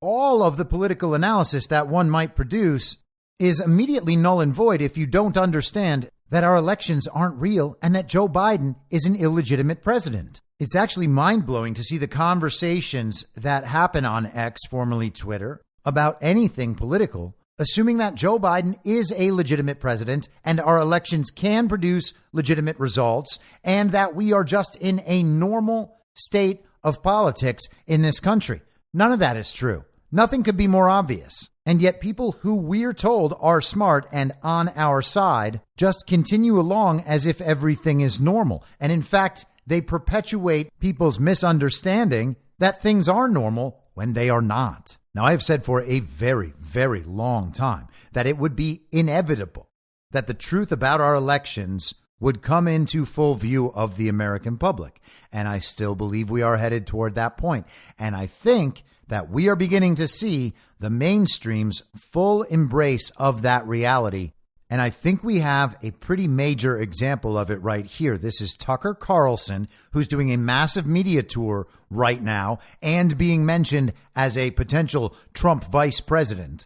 all of the political analysis that one might produce is immediately null and void if you don't understand that our elections aren't real and that Joe Biden is an illegitimate president. It's actually mind-blowing to see the conversations that happen on X, formerly Twitter, about anything political, assuming that Joe Biden is a legitimate president and our elections can produce legitimate results and that we are just in a normal state of politics in this country. None of that is true. Nothing could be more obvious. And yet people who we're told are smart and on our side just continue along as if everything is normal. And in fact, they perpetuate people's misunderstanding that things are normal when they are not. Now, I have said for a very, very long time that it would be inevitable that the truth about our elections would come into full view of the American public. And I still believe we are headed toward that point. And I think that we are beginning to see the mainstream's full embrace of that reality. And I think we have a pretty major example of it right here. This is Tucker Carlson, who's doing a massive media tour right now and being mentioned as a potential Trump vice president.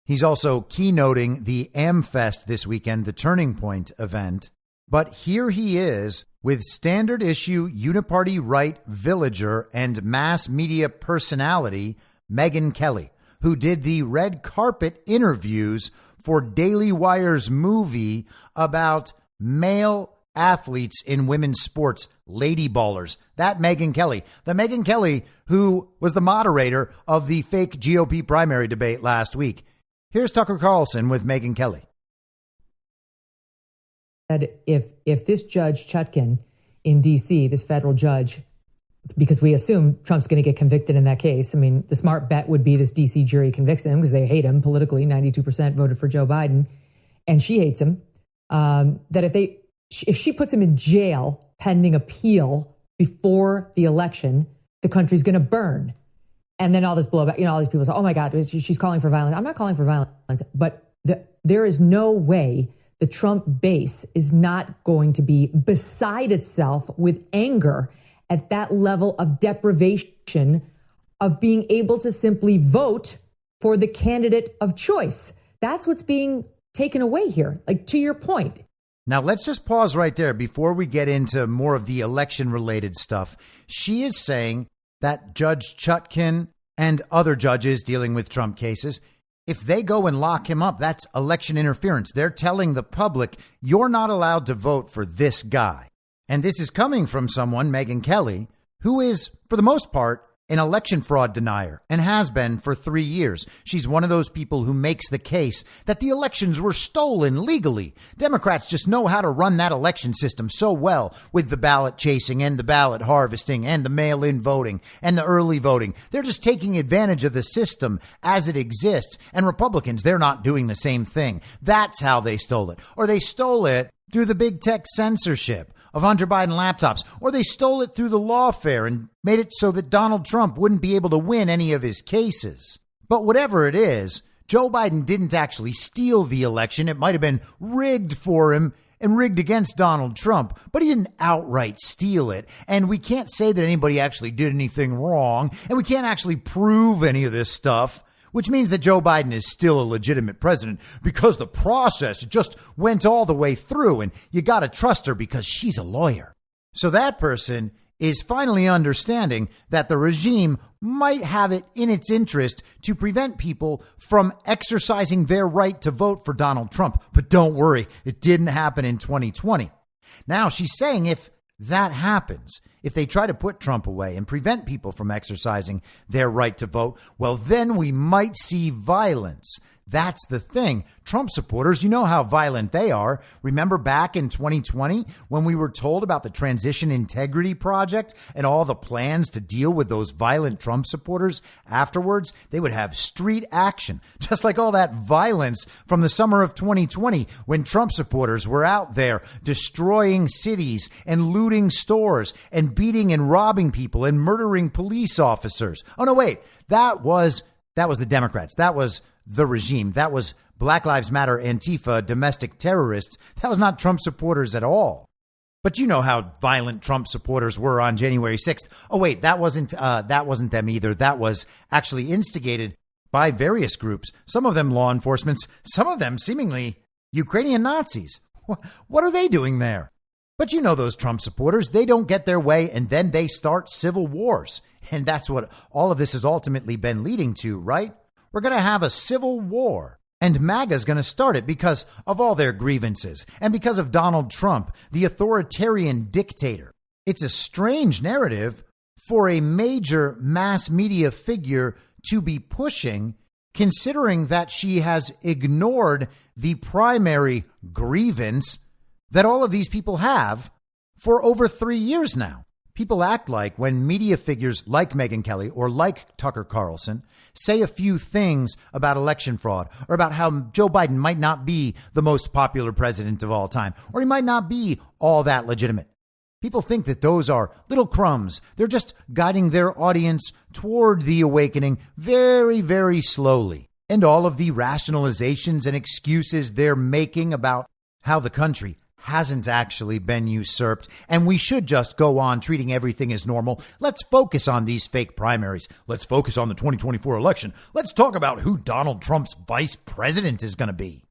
He's also keynoting the AmFest this weekend, the Turning Point event. But here he is with standard issue uniparty right villager and mass media personality Megyn Kelly, who did the red carpet interviews for Daily Wire's movie about male athletes in women's sports, lady ballers. That Megyn Kelly, the Megyn Kelly who was the moderator of the fake GOP primary debate last week. Here's Tucker Carlson with Megyn Kelly. If this Judge Chutkan in D.C., this federal judge, because we assume Trump's going to get convicted in that case. I mean, the smart bet would be this DC jury convicts him because they hate him politically. 92% voted for Joe Biden, and she hates him. That if she puts him in jail pending appeal before the election, the country's going to burn. And then all this blowback, all these people say, oh my God, she's calling for violence. I'm not calling for violence, but there is no way the Trump base is not going to be beside itself with anger at that level of deprivation of being able to simply vote for the candidate of choice. That's what's being taken away here, like to your point. Now, let's just pause right there before we get into more of the election-related stuff. She is saying that Judge Chutkan and other judges dealing with Trump cases, if they go and lock him up, that's election interference. They're telling the public, you're not allowed to vote for this guy. And this is coming from someone, Megyn Kelly, who is, for the most part, an election fraud denier and has been for 3 years. She's one of those people who makes the case that the elections were stolen legally. Democrats just know how to run that election system so well with the ballot chasing and the ballot harvesting and the mail-in voting and the early voting. They're just taking advantage of the system as it exists. And Republicans, they're not doing the same thing. That's how they stole it. Or they stole it through the big tech censorship of Hunter Biden laptops, or they stole it through the lawfare and made it so that Donald Trump wouldn't be able to win any of his cases. But whatever it is, Joe Biden didn't actually steal the election. It might have been rigged for him and rigged against Donald Trump, but he didn't outright steal it. And we can't say that anybody actually did anything wrong, and we can't actually prove any of this stuff, which means that Joe Biden is still a legitimate president because the process just went all the way through, and you got to trust her because she's a lawyer. So that person is finally understanding that the regime might have it in its interest to prevent people from exercising their right to vote for Donald Trump. But don't worry, it didn't happen in 2020. Now she's saying if that happens, if they try to put Trump away and prevent people from exercising their right to vote, well, then we might see violence. That's the thing. Trump supporters, you know how violent they are. Remember back in 2020 when we were told about the Transition Integrity Project and all the plans to deal with those violent Trump supporters afterwards? They would have street action, just like all that violence from the summer of 2020 when Trump supporters were out there destroying cities and looting stores and beating and robbing people and murdering police officers. Oh, no, wait, that was the Democrats. That was the regime. That was Black Lives Matter, Antifa, domestic terrorists. That was not Trump supporters at all. But you know how violent Trump supporters were on January 6th. Oh, wait, that wasn't them either. That was actually instigated by various groups, some of them law enforcement, some of them seemingly Ukrainian Nazis. What are they doing there? But you know those Trump supporters, they don't get their way and then they start civil wars. And that's what all of this has ultimately been leading to, right? We're going to have a civil war, and MAGA is going to start it because of all their grievances and because of Donald Trump, the authoritarian dictator. It's a strange narrative for a major mass media figure to be pushing, considering that she has ignored the primary grievance that all of these people have for over 3 years now. People act like when media figures like Megyn Kelly or like Tucker Carlson say a few things about election fraud or about how Joe Biden might not be the most popular president of all time, or he might not be all that legitimate. People think that those are little crumbs. They're just guiding their audience toward the awakening very, very slowly. And all of the rationalizations and excuses they're making about how the country hasn't actually been usurped, and we should just go on treating everything as normal. Let's focus on these fake primaries. Let's focus on the 2024 election. Let's talk about who Donald Trump's vice president is going to be.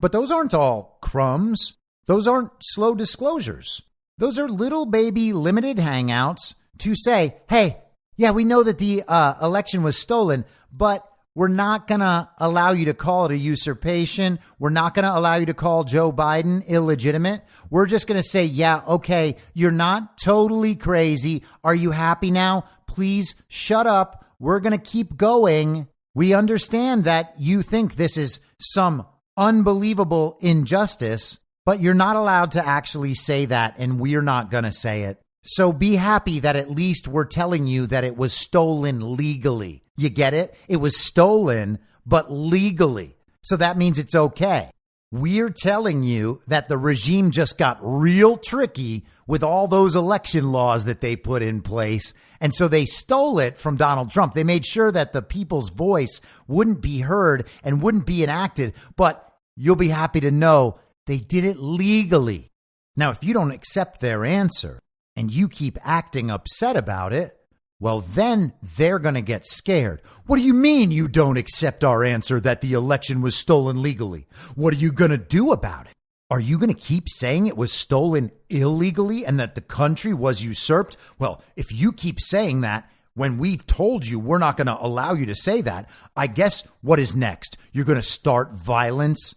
But those aren't all crumbs. Those aren't slow disclosures. Those are little baby limited hangouts to say, hey, yeah, we know that the election was stolen, but we're not going to allow you to call it a usurpation. We're not going to allow you to call Joe Biden illegitimate. We're just going to say, yeah, okay, you're not totally crazy. Are you happy now? Please shut up. We're going to keep going. We understand that you think this is some unbelievable injustice, but you're not allowed to actually say that, and we're not going to say it. So be happy that at least we're telling you that it was stolen legally. You get it? It was stolen, but legally. So that means it's okay. We're telling you that the regime just got real tricky with all those election laws that they put in place. And so they stole it from Donald Trump. They made sure that the people's voice wouldn't be heard and wouldn't be enacted. But you'll be happy to know they did it legally. Now, if you don't accept their answer and you keep acting upset about it, well, then they're going to get scared. What do you mean you don't accept our answer that the election was stolen legally? What are you going to do about it? Are you going to keep saying it was stolen illegally and that the country was usurped? Well, if you keep saying that when we've told you we're not going to allow you to say that, I guess what is next? You're going to start violence?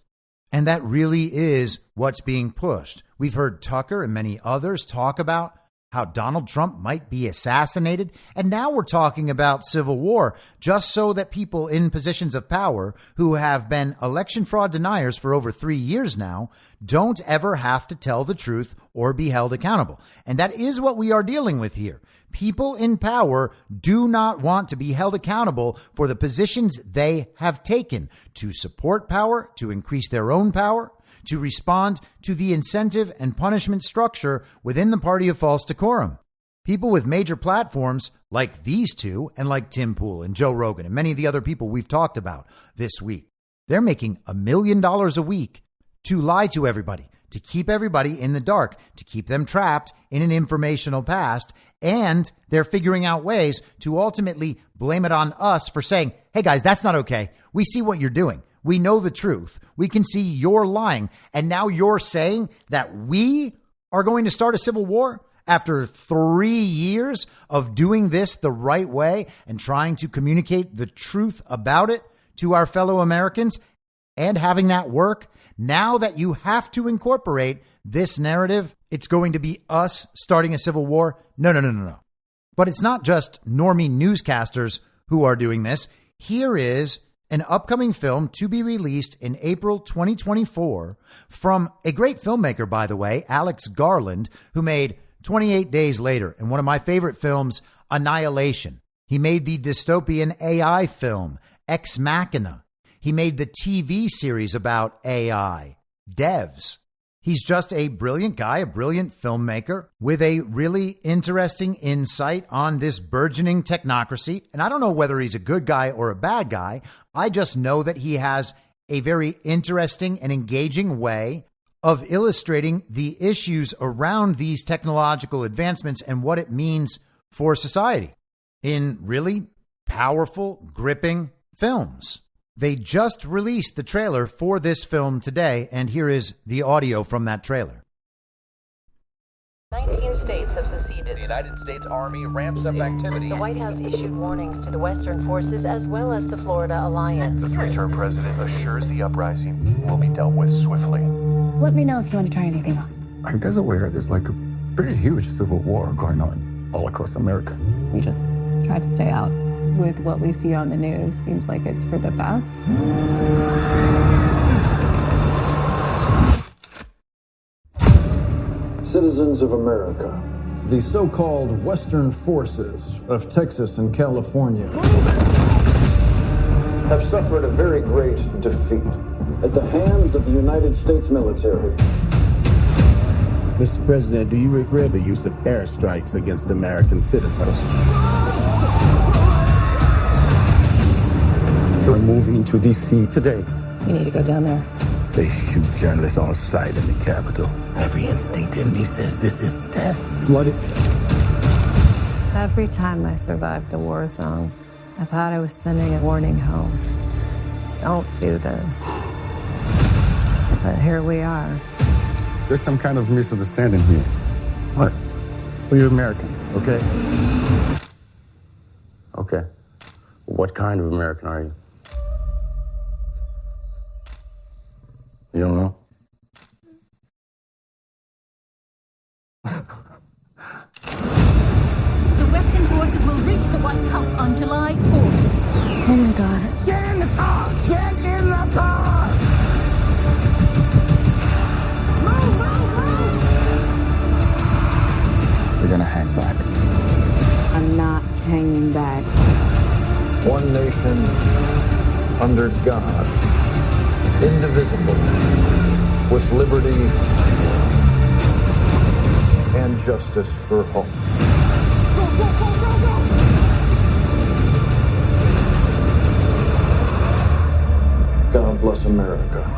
And that really is what's being pushed. We've heard Tucker and many others talk about how Donald Trump might be assassinated. And now we're talking about civil war, just so that people in positions of power who have been election fraud deniers for over 3 years now don't ever have to tell the truth or be held accountable. And that is what we are dealing with here. People in power do not want to be held accountable for the positions they have taken to support power, to increase their own power, to respond to the incentive and punishment structure within the party of false decorum. People with major platforms like these two and like Tim Pool and Joe Rogan and many of the other people we've talked about this week, they're making $1 million a week to lie to everybody, to keep everybody in the dark, to keep them trapped in an informational past. And they're figuring out ways to ultimately blame it on us for saying, hey, guys, that's not okay. We see what you're doing. We know the truth. We can see you're lying. And now you're saying that we are going to start a civil war after 3 years of doing this the right way and trying to communicate the truth about it to our fellow Americans and having that work. Now that you have to incorporate this narrative, it's going to be us starting a civil war. No. But it's not just normie newscasters who are doing this. Here is an upcoming film to be released in April 2024 from a great filmmaker, by the way, Alex Garland, who made 28 Days Later and one of my favorite films, Annihilation. He made the dystopian AI film, Ex Machina. He made the TV series about AI, Devs. He's just a brilliant guy, a brilliant filmmaker with a really interesting insight on this burgeoning technocracy. And I don't know whether he's a good guy or a bad guy. I just know that he has a very interesting and engaging way of illustrating the issues around these technological advancements and what it means for society in really powerful, gripping films. They just released the trailer for this film today, and here is the audio from that trailer. 19 states have seceded. The United States Army ramps up activity. The White House issued warnings to the Western forces as well as the Florida Alliance. The three-term president assures the uprising will be dealt with swiftly. Let me know if you want to try anything on. Are you guys aware there's like a pretty huge civil war going on all across America? We just try to stay out. With what we see on the news, seems like it's for the best. Citizens of America, the so-called Western forces of Texas and California have suffered a very great defeat at the hands of the United States military. Mr. President, do you regret the use of airstrikes against American citizens? They're moving to D.C. today. You need to go down there. They shoot journalists on sight in the Capitol. Every instinct in me says this is death. Blooded. Every time I survived a war zone, I thought I was sending a warning home. Don't do this. But here we are. There's some kind of misunderstanding here. What? Well, you're American, okay? Okay. What kind of American are you? You don't know? The Western forces will reach the White House on July 4th. Oh my God. Get in the car! Get in the car! We're gonna have hang back. I'm not hanging back. One nation under God, indivisible, with liberty and justice for all. God bless America.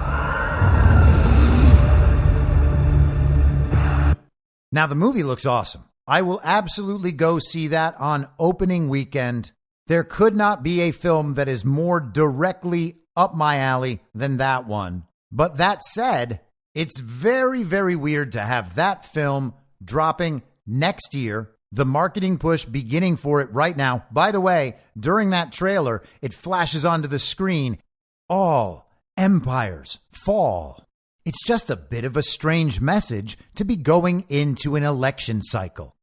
Now, the movie looks awesome. I will absolutely go see that on opening weekend. There could not be a film that is more directly up my alley than that one. But that said, it's very, very weird to have that film dropping next year, the marketing push beginning for it right now. By the way, during that trailer, it flashes onto the screen, all empires fall. It's just a bit of a strange message to be going into an election cycle.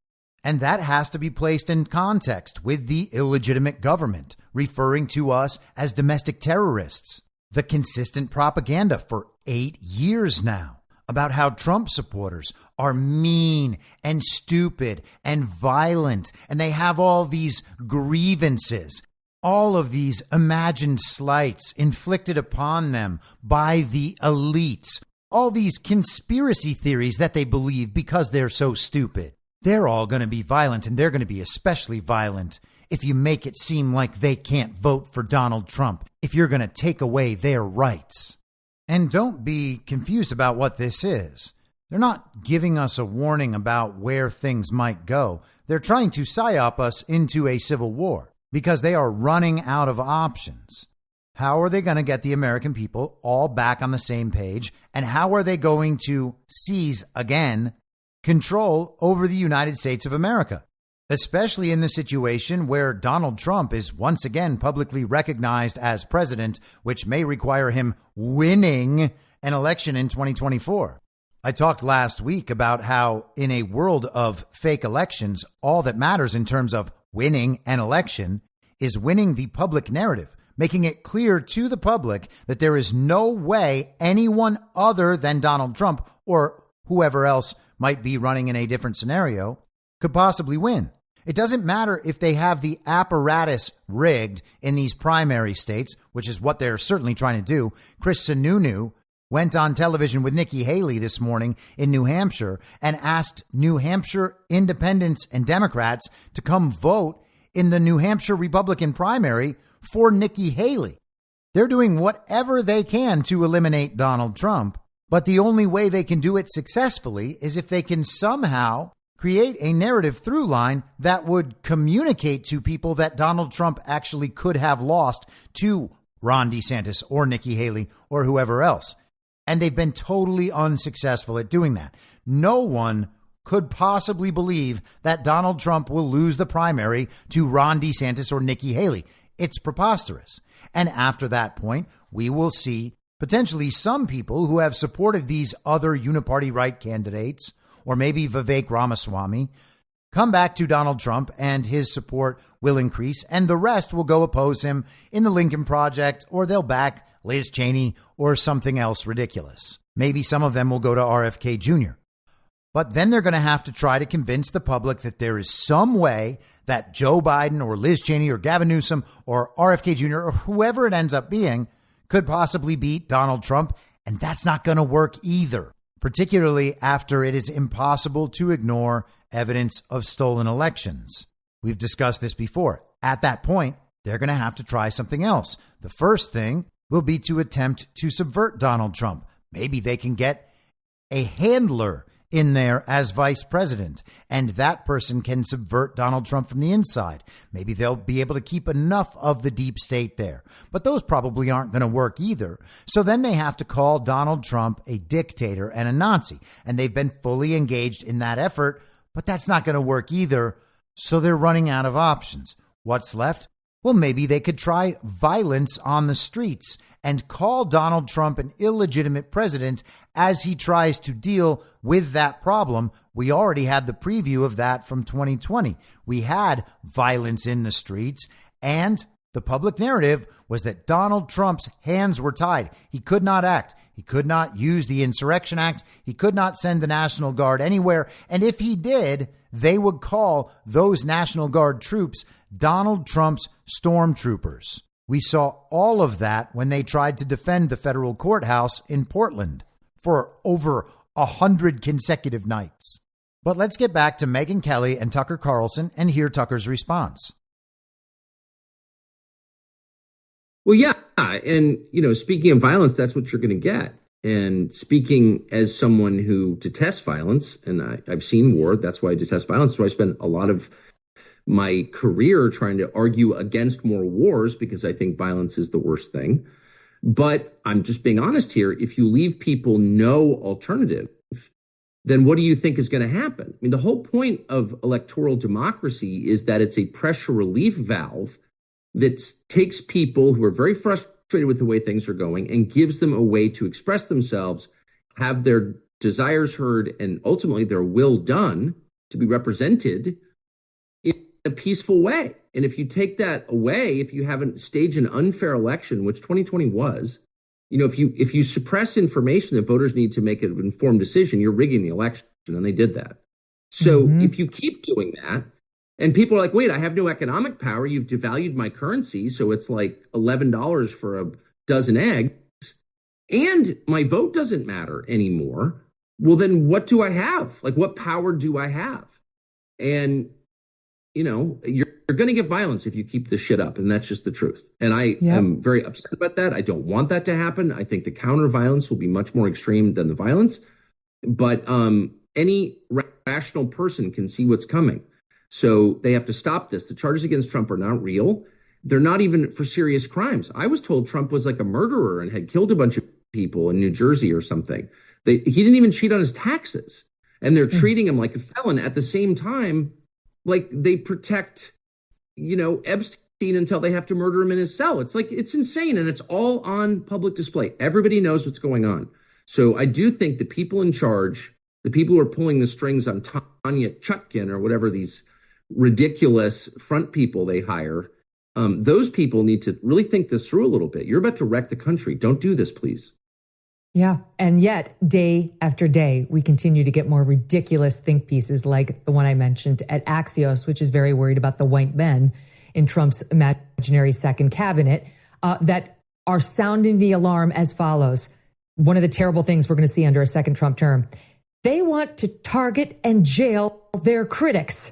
And that has to be placed in context with the illegitimate government, referring to us as domestic terrorists. The consistent propaganda for 8 years now about how Trump supporters are mean and stupid and violent, and they have all these grievances, all of these imagined slights inflicted upon them by the elites, all these conspiracy theories that they believe because they're so stupid. They're all going to be violent, and they're going to be especially violent if you make it seem like they can't vote for Donald Trump, if you're going to take away their rights. And don't be confused about what this is. They're not giving us a warning about where things might go. They're trying to psyop us into a civil war because they are running out of options. How are they going to get the American people all back on the same page? And how are they going to seize again control over the United States of America? Especially in the situation where Donald Trump is once again publicly recognized as president, which may require him winning an election in 2024. I talked last week about how in a world of fake elections, all that matters in terms of winning an election is winning the public narrative, making it clear to the public that there is no way anyone other than Donald Trump or whoever else might be running in a different scenario could possibly win. It doesn't matter if they have the apparatus rigged in these primary states, which is what they're certainly trying to do. Chris Sununu went on television with Nikki Haley this morning in New Hampshire and asked New Hampshire independents and Democrats to come vote in the New Hampshire Republican primary for Nikki Haley. They're doing whatever they can to eliminate Donald Trump, but the only way they can do it successfully is if they can somehow create a narrative through line that would communicate to people that Donald Trump actually could have lost to Ron DeSantis or Nikki Haley or whoever else. And they've been totally unsuccessful at doing that. No one could possibly believe that Donald Trump will lose the primary to Ron DeSantis or Nikki Haley. It's preposterous. And after that point, we will see potentially some people who have supported these other uniparty right candidates, or maybe Vivek Ramaswamy, come back to Donald Trump and his support will increase, and the rest will go oppose him in the Lincoln Project, or they'll back Liz Cheney or something else ridiculous. Maybe some of them will go to RFK Jr. But then they're going to have to try to convince the public that there is some way that Joe Biden or Liz Cheney or Gavin Newsom or RFK Jr. or whoever it ends up being could possibly beat Donald Trump, and that's not going to work either, particularly after it is impossible to ignore evidence of stolen elections. We've discussed this before. At that point, they're going to have to try something else. The first thing will be to attempt to subvert Donald Trump. Maybe they can get a handler in there as vice president, and that person can subvert Donald Trump from the inside. Maybe they'll be able to keep enough of the deep state there, but those probably aren't going to work either. So then they have to call Donald Trump a dictator and a Nazi, and they've been fully engaged in that effort, but that's not going to work either. So they're running out of options. What's left? Well, maybe they could try violence on the streets and call Donald Trump an illegitimate president as he tries to deal with that problem. We already had the preview of that from 2020. We had violence in the streets, and The public narrative was that Donald Trump's hands were tied. He could not act. He could not use the Insurrection Act. He could not send the National Guard anywhere. And if he did, they would call those National Guard troops Donald Trump's stormtroopers. We saw all of that when they tried to defend the federal courthouse in Portland for over 100 consecutive nights. But let's get back to Megyn Kelly and Tucker Carlson and hear Tucker's response. Well, yeah. And, speaking of violence, that's what you're going to get. And speaking as someone who detests violence, and I've seen war, that's why I detest violence. So I spent a lot of my career trying to argue against more wars because I think violence is the worst thing. But I'm just being honest here. If you leave people no alternative, then what do you think is going to happen? I mean, the whole point of electoral democracy is that it's a pressure relief valve that takes people who are very frustrated with the way things are going and gives them a way to express themselves, have their desires heard, and ultimately their will done to be represented in a peaceful way. And if you take that away, if you haven't staged an unfair election, which 2020 was, if you suppress information that voters need to make an informed decision, you're rigging the election, and they did that. So if you keep doing that, and people are like, wait, I have no economic power. You've devalued my currency. So it's like $11 for a dozen eggs. And my vote doesn't matter anymore. Well, then what do I have? Like, what power do I have? And, you're going to get violence if you keep this shit up. And that's just the truth. And I am very upset about that. I don't want that to happen. I think the counter violence will be much more extreme than the violence. But any rational person can see what's coming. So they have to stop this. The charges against Trump are not real. They're not even for serious crimes. I was told Trump was like a murderer and had killed a bunch of people in New Jersey or something. He didn't even cheat on his taxes. And they're treating him like a felon at the same time, like they protect, Epstein until they have to murder him in his cell. It's like, it's insane. And it's all on public display. Everybody knows what's going on. So I do think the people in charge, the people who are pulling the strings on Tanya Chutkin or whatever these ridiculous front people they hire, those people need to really think this through a little bit. You're about to wreck the country. Don't do this, please. Yeah. And yet, day after day, we continue to get more ridiculous think pieces like the one I mentioned at Axios, which is very worried about the white men in Trump's imaginary second cabinet, that are sounding the alarm as follows. One of the terrible things we're going to see under a second Trump term. They want to target and jail their critics.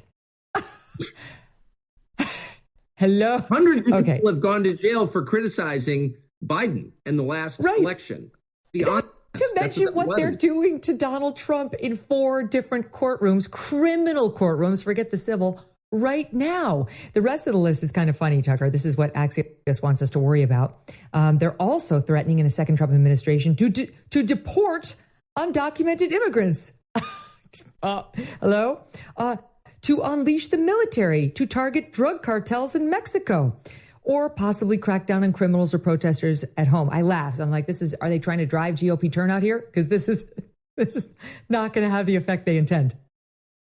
Hello. Hundreds of people have gone to jail for criticizing Biden in the last election. Be honest, to mention what they're doing to Donald Trump in 4 different courtrooms, criminal courtrooms, forget the civil, right now. The rest of the list is kind of funny, Tucker. This is what Axios wants us to worry about. They're also threatening in a second Trump administration to deport undocumented immigrants. Hello? To unleash the military, to target drug cartels in Mexico, or possibly crack down on criminals or protesters at home. I laughed. I'm like, are they trying to drive GOP turnout here? Because this is not going to have the effect they intend.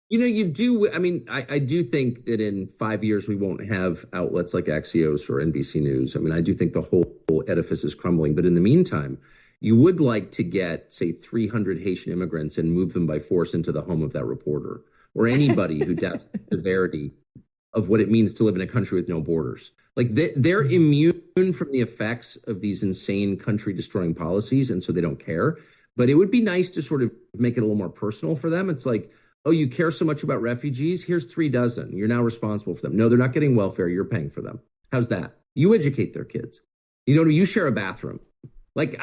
You do. I mean, I do think that in 5 years, we won't have outlets like Axios or NBC News. I mean, I do think the whole edifice is crumbling. But in the meantime, you would like to get, say, 300 Haitian immigrants and move them by force into the home of that reporter, or anybody who doubts the severity of what it means to live in a country with no borders. Like they're immune from the effects of these insane country-destroying policies, and so they don't care. But it would be nice to sort of make it a little more personal for them. It's like, oh, you care so much about refugees? Here's 3 dozen. You're now responsible for them. No, they're not getting welfare. You're paying for them. How's that? You educate their kids. You share a bathroom. Like,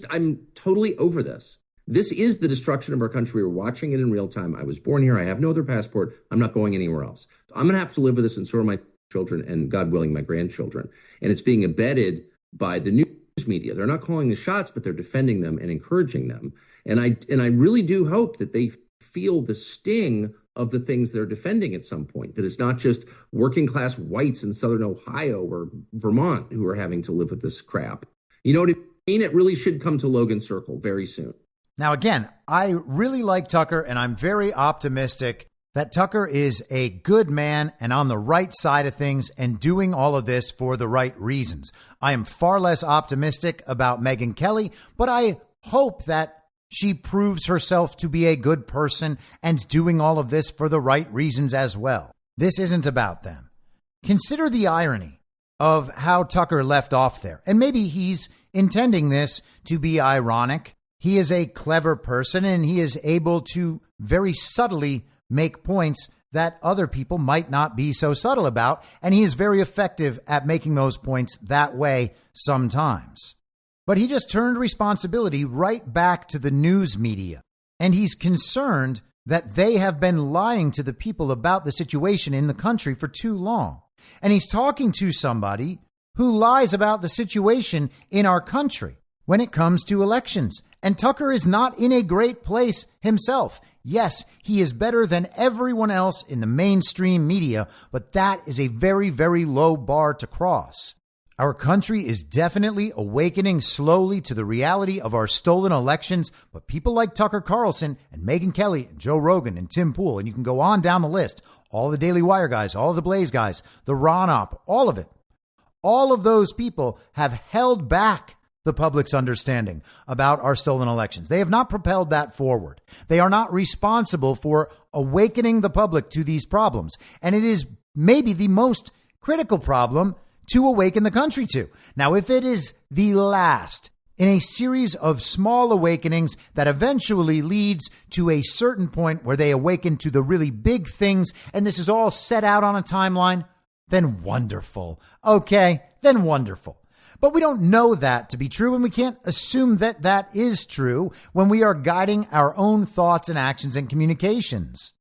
I'm totally over this. This is the destruction of our country. We're watching it in real time. I was born here. I have no other passport. I'm not going anywhere else. I'm going to have to live with this, and so are my children, and God willing, my grandchildren. And it's being abetted by the news media. They're not calling the shots, but they're defending them and encouraging them. And I really do hope that they feel the sting of the things they're defending at some point, that it's not just working class whites in Southern Ohio or Vermont who are having to live with this crap. You know what I mean? It really should come to Logan Circle very soon. Now, again, I really like Tucker, and I'm very optimistic that Tucker is a good man and on the right side of things and doing all of this for the right reasons. I am far less optimistic about Megyn Kelly, but I hope that she proves herself to be a good person and doing all of this for the right reasons as well. This isn't about them. Consider the irony of how Tucker left off there. And maybe he's intending this to be ironic. He is a clever person and he is able to very subtly make points that other people might not be so subtle about. And he is very effective at making those points that way sometimes. But he just turned responsibility right back to the news media. And he's concerned that they have been lying to the people about the situation in the country for too long. And he's talking to somebody who lies about the situation in our country when it comes to elections. And Tucker is not in a great place himself. Yes, he is better than everyone else in the mainstream media, but that is a very, very low bar to cross. Our country is definitely awakening slowly to the reality of our stolen elections, but people like Tucker Carlson and Megyn Kelly and Joe Rogan and Tim Pool, and you can go on down the list, all the Daily Wire guys, all the Blaze guys, the Ron Op, all of it. All of those people have held back the public's understanding about our stolen elections. They have not propelled that forward. They are not responsible for awakening the public to these problems. And it is maybe the most critical problem to awaken the country to. Now, if it is the last in a series of small awakenings that eventually leads to a certain point where they awaken to the really big things, and this is all set out on a timeline, then wonderful. Okay, then wonderful. But we don't know that to be true, and we can't assume that that is true when we are guiding our own thoughts and actions and communications.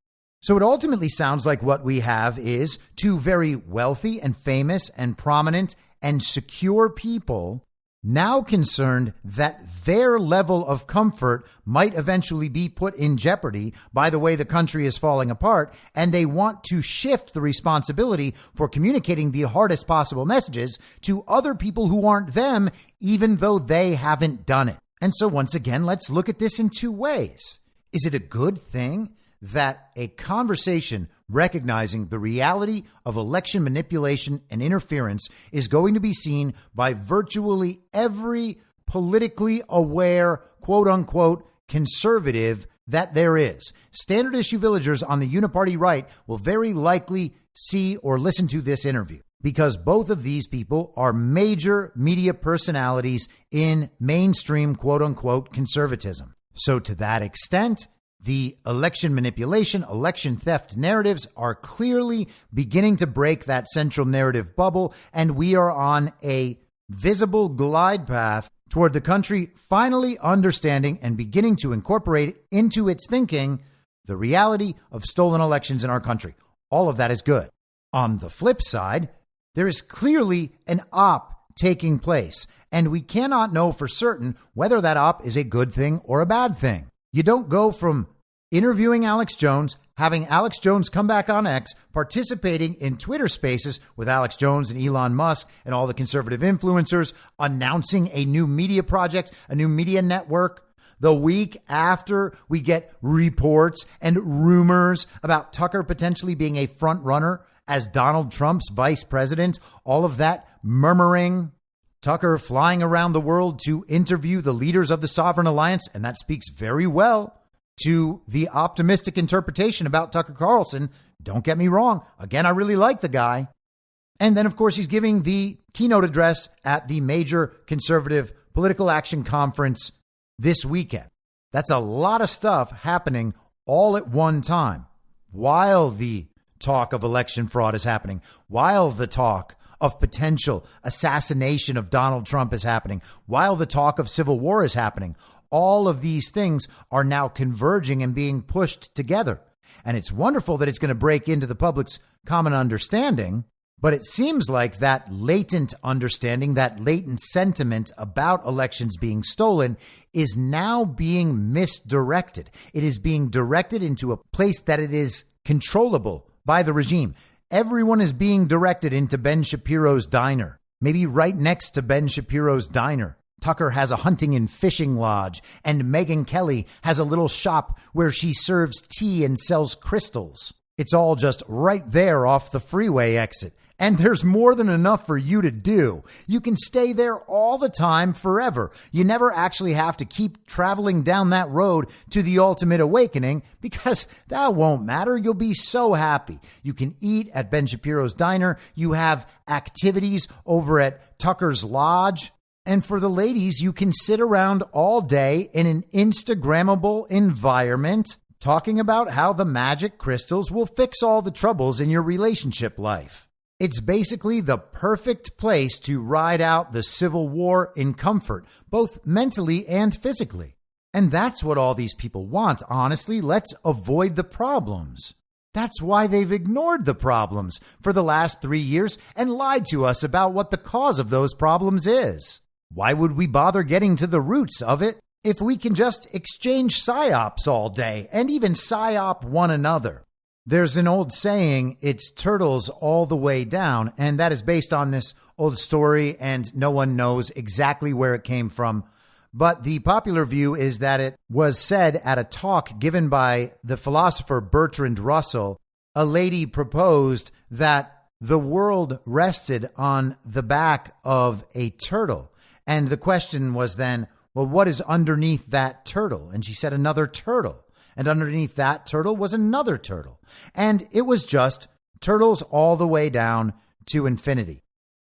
So it ultimately sounds like what we have is two very wealthy and famous and prominent and secure people now concerned that their level of comfort might eventually be put in jeopardy by the way the country is falling apart, and they want to shift the responsibility for communicating the hardest possible messages to other people who aren't them, even though they haven't done it. And so once again, let's look at this in two ways. Is it a good thing that a conversation recognizing the reality of election manipulation and interference is going to be seen by virtually every politically aware, quote unquote, conservative that there is? Standard issue villagers on the uniparty right will very likely see or listen to this interview because both of these people are major media personalities in mainstream, quote unquote, conservatism. So to that extent, the election manipulation, election theft narratives are clearly beginning to break that central narrative bubble, and we are on a visible glide path toward the country finally understanding and beginning to incorporate into its thinking the reality of stolen elections in our country. All of that is good. On the flip side, there is clearly an op taking place, and we cannot know for certain whether that op is a good thing or a bad thing. You don't go from interviewing Alex Jones, having Alex Jones come back on X, participating in Twitter spaces with Alex Jones and Elon Musk and all the conservative influencers, announcing a new media project, a new media network, the week after we get reports and rumors about Tucker potentially being a front runner as Donald Trump's vice president, all of that murmuring, Tucker flying around the world to interview the leaders of the Sovereign Alliance, and that speaks very well to the optimistic interpretation about Tucker Carlson. Don't get me wrong. Again, I really like the guy. And then, of course, he's giving the keynote address at the major conservative political action conference this weekend. That's a lot of stuff happening all at one time while the talk of election fraud is happening, while the talk of potential assassination of Donald Trump is happening, while the talk of civil war is happening. All of these things are now converging and being pushed together. And it's wonderful that it's going to break into the public's common understanding. But it seems like that latent understanding, that latent sentiment about elections being stolen is now being misdirected. It is being directed into a place that it is controllable by the regime. Everyone is being directed into Ben Shapiro's diner. Maybe right next to Ben Shapiro's diner, Tucker has a hunting and fishing lodge, and Megyn Kelly has a little shop where she serves tea and sells crystals. It's all just right there off the freeway exit. And there's more than enough for you to do. You can stay there all the time forever. You never actually have to keep traveling down that road to the ultimate awakening because that won't matter. You'll be so happy. You can eat at Ben Shapiro's Diner. You have activities over at Tucker's Lodge. And for the ladies, you can sit around all day in an Instagrammable environment talking about how the magic crystals will fix all the troubles in your relationship life. It's basically the perfect place to ride out the Civil War in comfort, both mentally and physically. And that's what all these people want, honestly. Let's avoid the problems. That's why they've ignored the problems for the last 3 years and lied to us about what the cause of those problems is. Why would we bother getting to the roots of it if we can just exchange psyops all day and even psyop one another? There's an old saying, it's turtles all the way down, and that is based on this old story, and no one knows exactly where it came from. But the popular view is that it was said at a talk given by the philosopher Bertrand Russell. A lady proposed that the world rested on the back of a turtle. And the question was then, well, what is underneath that turtle? And she said, another turtle. And underneath that turtle was another turtle. And it was just turtles all the way down to infinity.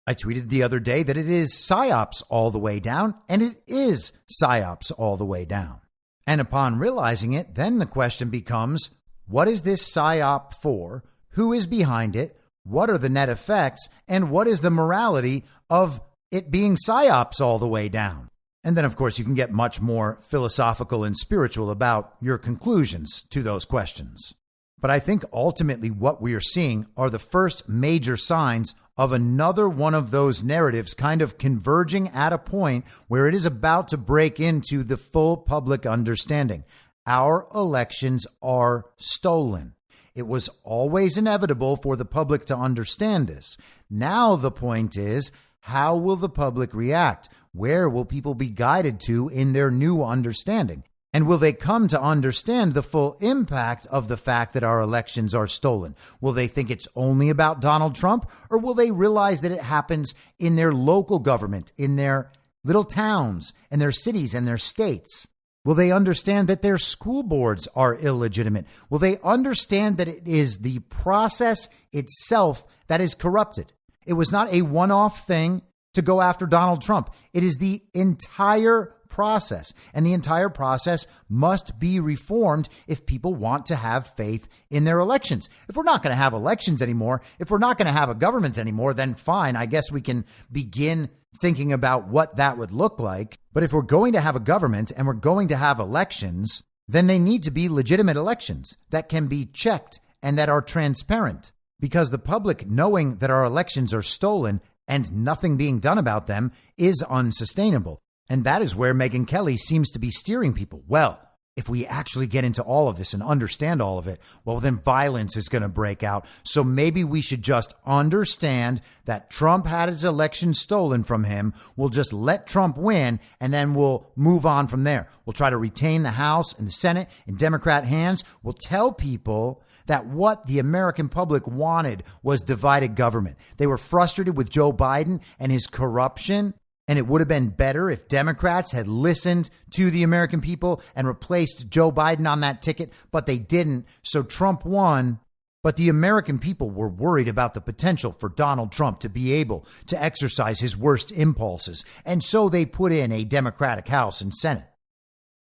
I tweeted the other day that it is psyops all the way down, and it is psyops all the way down. And upon realizing it, then the question becomes, what is this psyop for? Who is behind it? What are the net effects? And what is the morality of it being psyops all the way down? And then, of course, you can get much more philosophical and spiritual about your conclusions to those questions. But I think ultimately what we are seeing are the first major signs of another one of those narratives kind of converging at a point where it is about to break into the full public understanding. Our elections are stolen. It was always inevitable for the public to understand this. Now the point is, how will the public react? Where will people be guided to in their new understanding? And will they come to understand the full impact of the fact that our elections are stolen? Will they think it's only about Donald Trump? Or will they realize that it happens in their local government, in their little towns, and their cities and their states? Will they understand that their school boards are illegitimate? Will they understand that it is the process itself that is corrupted? It was not a one-off thing to go after Donald Trump. It is the entire process, and the entire process must be reformed if people want to have faith in their elections. If we're not going to have elections anymore, if we're not going to have a government anymore, then fine, I guess we can begin thinking about what that would look like. But if we're going to have a government and we're going to have elections, then they need to be legitimate elections that can be checked and that are transparent. Because the public knowing that our elections are stolen and nothing being done about them is unsustainable. And that is where Megyn Kelly seems to be steering people. Well, if we actually get into all of this and understand all of it, well, then violence is going to break out. So maybe we should just understand that Trump had his election stolen from him. We'll just let Trump win, and then we'll move on from there. We'll try to retain the House and the Senate in Democrat hands. We'll tell people that what the American public wanted was divided government. They were frustrated with Joe Biden and his corruption. And it would have been better if Democrats had listened to the American people and replaced Joe Biden on that ticket, but they didn't. So Trump won. But the American people were worried about the potential for Donald Trump to be able to exercise his worst impulses. And so they put in a Democratic House and Senate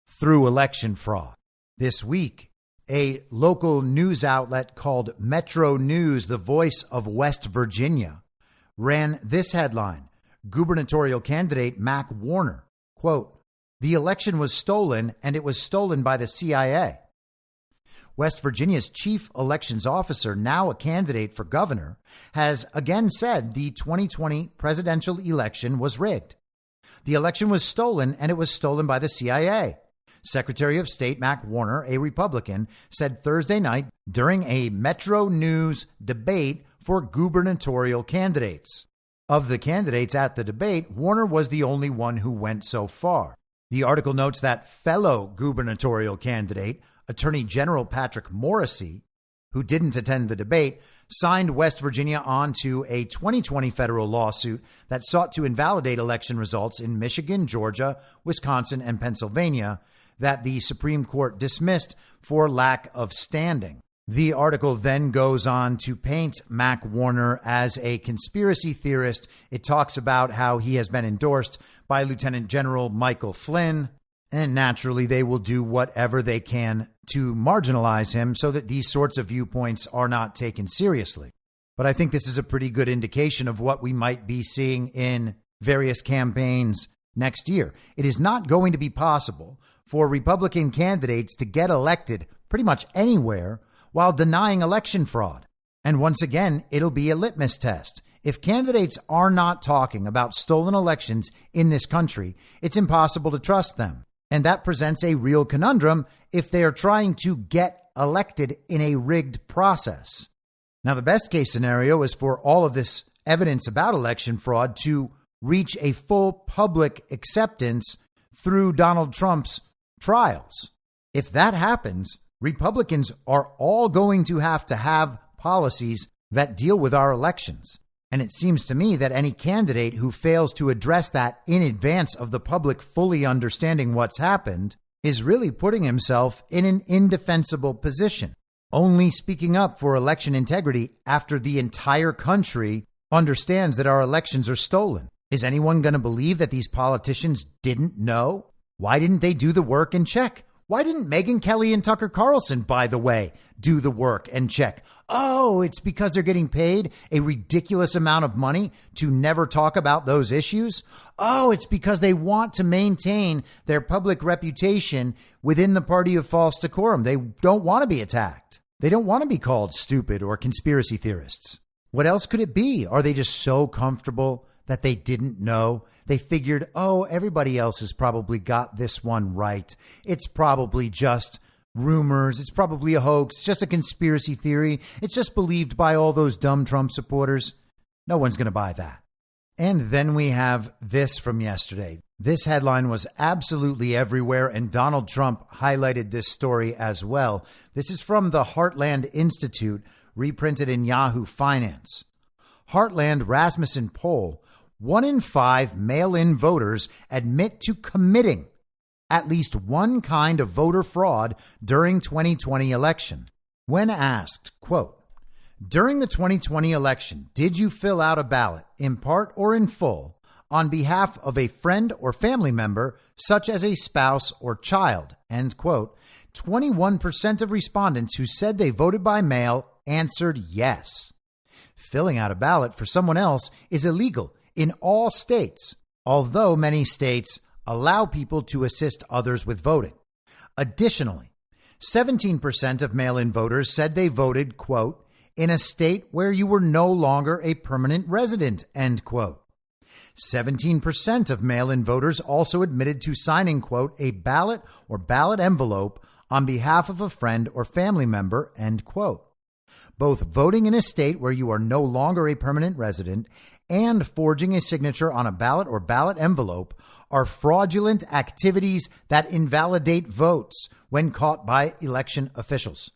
through election fraud. This week, a local news outlet called Metro News, the voice of West Virginia, ran this headline. Gubernatorial candidate Mac Warner, quote, "The election was stolen, and it was stolen by the CIA." West Virginia's chief elections officer, now a candidate for governor, has again said the 2020 presidential election was rigged. The election was stolen, and it was stolen by the CIA. Secretary of State Mac Warner, a Republican, said Thursday night during a Metro News debate for gubernatorial candidates. Of the candidates at the debate, Warner was the only one who went so far. The article notes that fellow gubernatorial candidate, Attorney General Patrick Morrisey, who didn't attend the debate, signed West Virginia onto a 2020 federal lawsuit that sought to invalidate election results in Michigan, Georgia, Wisconsin, and Pennsylvania that the Supreme Court dismissed for lack of standing. The article then goes on to paint Mac Warner as a conspiracy theorist. It talks about how he has been endorsed by Lieutenant General Michael Flynn, and naturally they will do whatever they can to marginalize him so that these sorts of viewpoints are not taken seriously. But I think this is a pretty good indication of what we might be seeing in various campaigns next year. It is not going to be possible for Republican candidates to get elected pretty much anywhere while denying election fraud. And once again, it'll be a litmus test. If candidates are not talking about stolen elections in this country, it's impossible to trust them. And that presents a real conundrum if they are trying to get elected in a rigged process. Now, the best case scenario is for all of this evidence about election fraud to reach a full public acceptance through Donald Trump's trials. If that happens, Republicans are all going to have policies that deal with our elections. And it seems to me that any candidate who fails to address that in advance of the public fully understanding what's happened is really putting himself in an indefensible position, only speaking up for election integrity after the entire country understands that our elections are stolen. Is anyone going to believe that these politicians didn't know? Why didn't they do the work and check? Why didn't Megyn Kelly and Tucker Carlson, by the way, do the work and check? Oh, it's because they're getting paid a ridiculous amount of money to never talk about those issues. Oh, it's because they want to maintain their public reputation within the party of false decorum. They don't want to be attacked. They don't want to be called stupid or conspiracy theorists. What else could it be? Are they just so comfortable that they didn't know? They figured, oh, everybody else has probably got this one right. It's probably just rumors. It's probably a hoax, just a conspiracy theory. It's just believed by all those dumb Trump supporters. No one's going to buy that. And then we have this from yesterday. This headline was absolutely everywhere, and Donald Trump highlighted this story as well. This is from the Heartland Institute, reprinted in Yahoo Finance. Heartland Rasmussen poll: 1 in 5 mail-in voters admit to committing at least one kind of voter fraud during 2020 election. When asked, quote, during the 2020 election, did you fill out a ballot in part or in full on behalf of a friend or family member, such as a spouse or child, end quote, 21% of respondents who said they voted by mail answered yes. Filling out a ballot for someone else is illegal in all states, although many states allow people to assist others with voting. Additionally, 17% of mail-in voters said they voted, quote, in a state where you were no longer a permanent resident, end quote. 17% of mail-in voters also admitted to signing, quote, a ballot or ballot envelope on behalf of a friend or family member, end quote. Both voting in a state where you are no longer a permanent resident and forging a signature on a ballot or ballot envelope are fraudulent activities that invalidate votes when caught by election officials.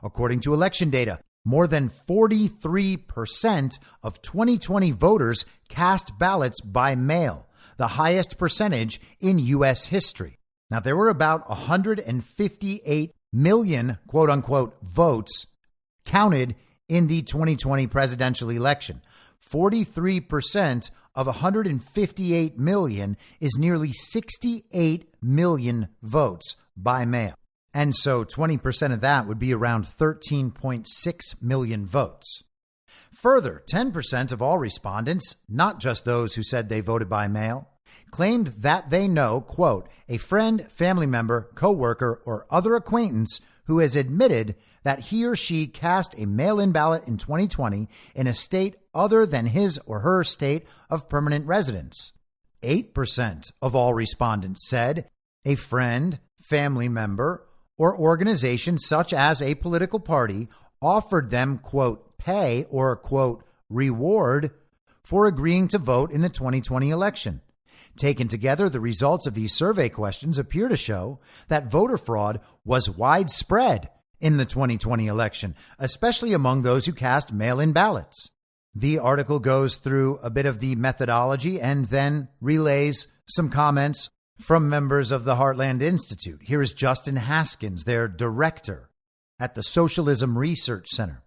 According to election data, more than 43% of 2020 voters cast ballots by mail, the highest percentage in U.S. history. Now, there were about 158 million, quote unquote, votes counted in the 2020 presidential election. 43% of 158 million is nearly 68 million votes by mail. And so 20% of that would be around 13.6 million votes. Further, 10% of all respondents, not just those who said they voted by mail, claimed that they know, quote, a friend, family member, coworker, or other acquaintance who has admitted that he or she cast a mail-in ballot in 2020 in a state other than his or her state of permanent residence. 8% of all respondents said a friend, family member, or organization such as a political party offered them, quote, pay or, quote, reward for agreeing to vote in the 2020 election. Taken together, the results of these survey questions appear to show that voter fraud was widespread in the 2020 election, especially among those who cast mail-in ballots. The article goes through a bit of the methodology and then relays some comments from members of the Heartland Institute. Here is Justin Haskins, their director at the Socialism Research Center.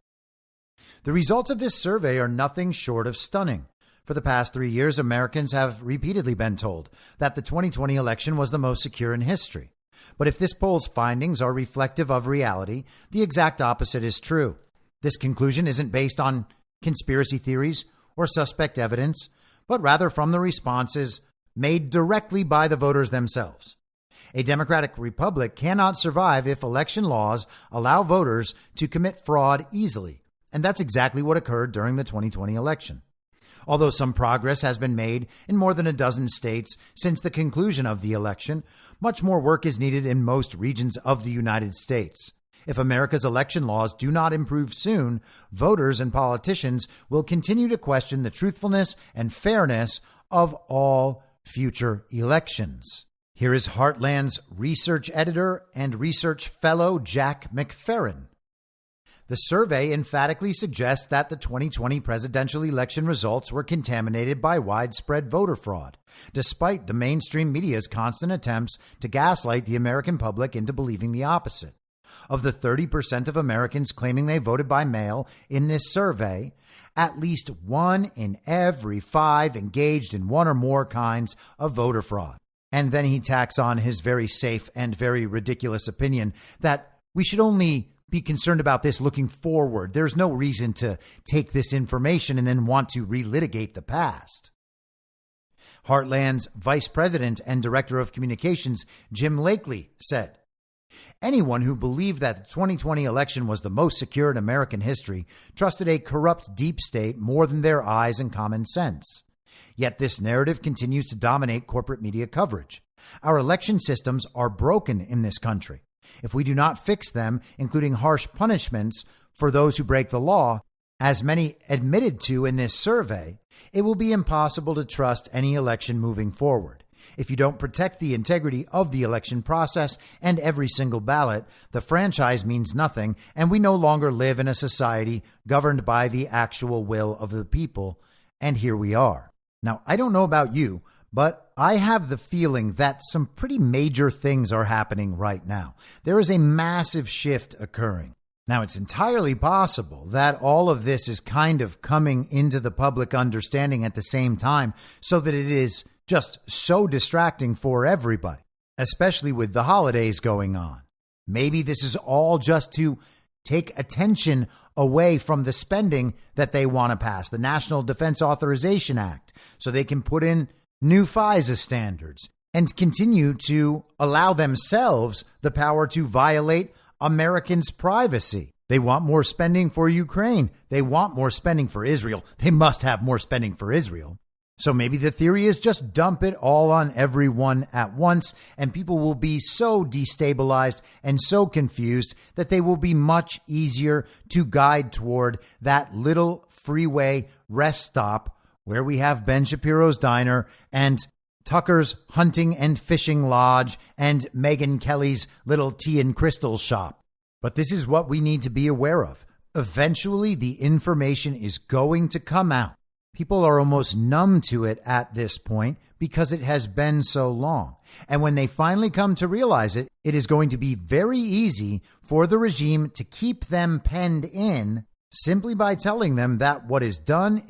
The results of this survey are nothing short of stunning. For the past 3 years, Americans have repeatedly been told that the 2020 election was the most secure in history. But if this poll's findings are reflective of reality, the exact opposite is true. This conclusion isn't based on conspiracy theories or suspect evidence, but rather from the responses made directly by the voters themselves. A democratic republic cannot survive if election laws allow voters to commit fraud easily, and that's exactly what occurred during the 2020 election. Although some progress has been made in more than a dozen states since the conclusion of the election, much more work is needed in most regions of the United States. If America's election laws do not improve soon, voters and politicians will continue to question the truthfulness and fairness of all future elections. Here is Heartland's research editor and research fellow Jack McFerrin. The survey emphatically suggests that the 2020 presidential election results were contaminated by widespread voter fraud, despite the mainstream media's constant attempts to gaslight the American public into believing the opposite. Of the 30% of Americans claiming they voted by mail in this survey, at least 1 in every 5 engaged in one or more kinds of voter fraud. And then he tacks on his very safe and very ridiculous opinion that we should only be concerned about this looking forward. There's no reason to take this information and then want to relitigate the past. Heartland's vice president and director of communications, Jim Lakely, said, "Anyone who believed that the 2020 election was the most secure in American history trusted a corrupt deep state more than their eyes and common sense. Yet this narrative continues to dominate corporate media coverage. Our election systems are broken in this country. If we do not fix them, including harsh punishments for those who break the law, as many admitted to in this survey, it will be impossible to trust any election moving forward. If you don't protect the integrity of the election process and every single ballot, the franchise means nothing, and we no longer live in a society governed by the actual will of the people." And here we are. Now, I don't know about you, but I have the feeling that some pretty major things are happening right now. There is a massive shift occurring. Now, it's entirely possible that all of this is kind of coming into the public understanding at the same time so that it is just so distracting for everybody, especially with the holidays going on. Maybe this is all just to take attention away from the spending that they want to pass, the National Defense Authorization Act, so they can put in new FISA standards and continue to allow themselves the power to violate Americans' privacy. They want more spending for Ukraine. They want more spending for Israel. They must have more spending for Israel. So maybe the theory is just dump it all on everyone at once, and people will be so destabilized and so confused that they will be much easier to guide toward that little freeway rest stop where we have Ben Shapiro's Diner and Tucker's Hunting and Fishing Lodge and Megyn Kelly's little tea and crystal shop. But this is what we need to be aware of. Eventually, the information is going to come out. People are almost numb to it at this point because it has been so long. And when they finally come to realize it, it is going to be very easy for the regime to keep them penned in simply by telling them that what is done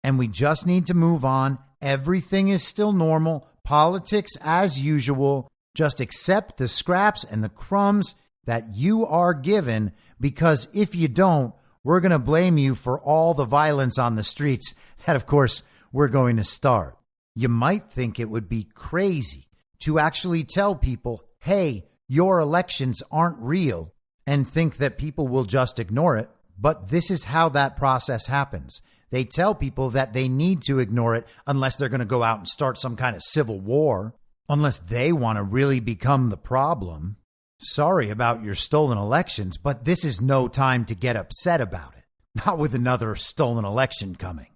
and we just need to move on. Everything is still normal. Politics as usual. Just accept the scraps and the crumbs that you are given, because if you don't, we're going to blame you for all the violence on the streets that, of course, we're going to start. You might think it would be crazy to actually tell people, hey, your elections aren't real, and think that people will just ignore it. But this is how that process happens. They tell people that they need to ignore it unless they're going to go out and start some kind of civil war, unless they want to really become the problem. Sorry about your stolen elections, but this is no time to get upset about it. Not with another stolen election coming.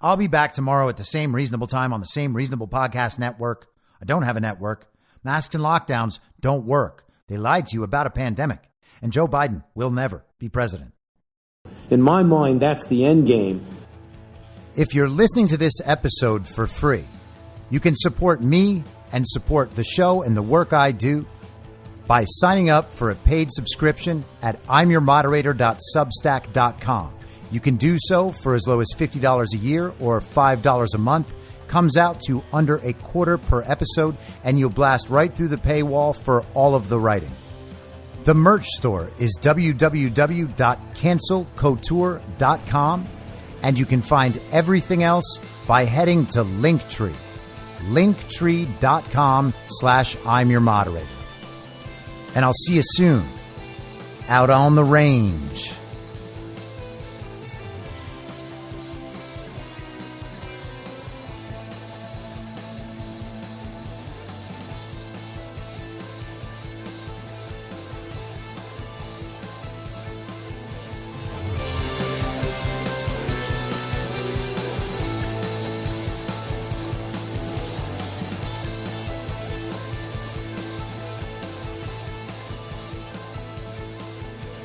I'll be back tomorrow at the same reasonable time on the same reasonable podcast network. I don't have a network. Masks and lockdowns don't work. They lied to you about a pandemic. and Joe Biden will never be president. In my mind, that's the end game. If you're listening to this episode for free, you can support me and support the show and the work I do by signing up for a paid subscription at imyourmoderator.substack.com. You can do so for as low as $50 a year or $5 a month. Comes out to under a quarter per episode, and you'll blast right through the paywall for all of the writing. The merch store is www.cancelcouture.com, and you can find everything else by heading to Linktree, linktree.com/imyourmoderator. And I'll see you soon out on the range.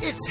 It's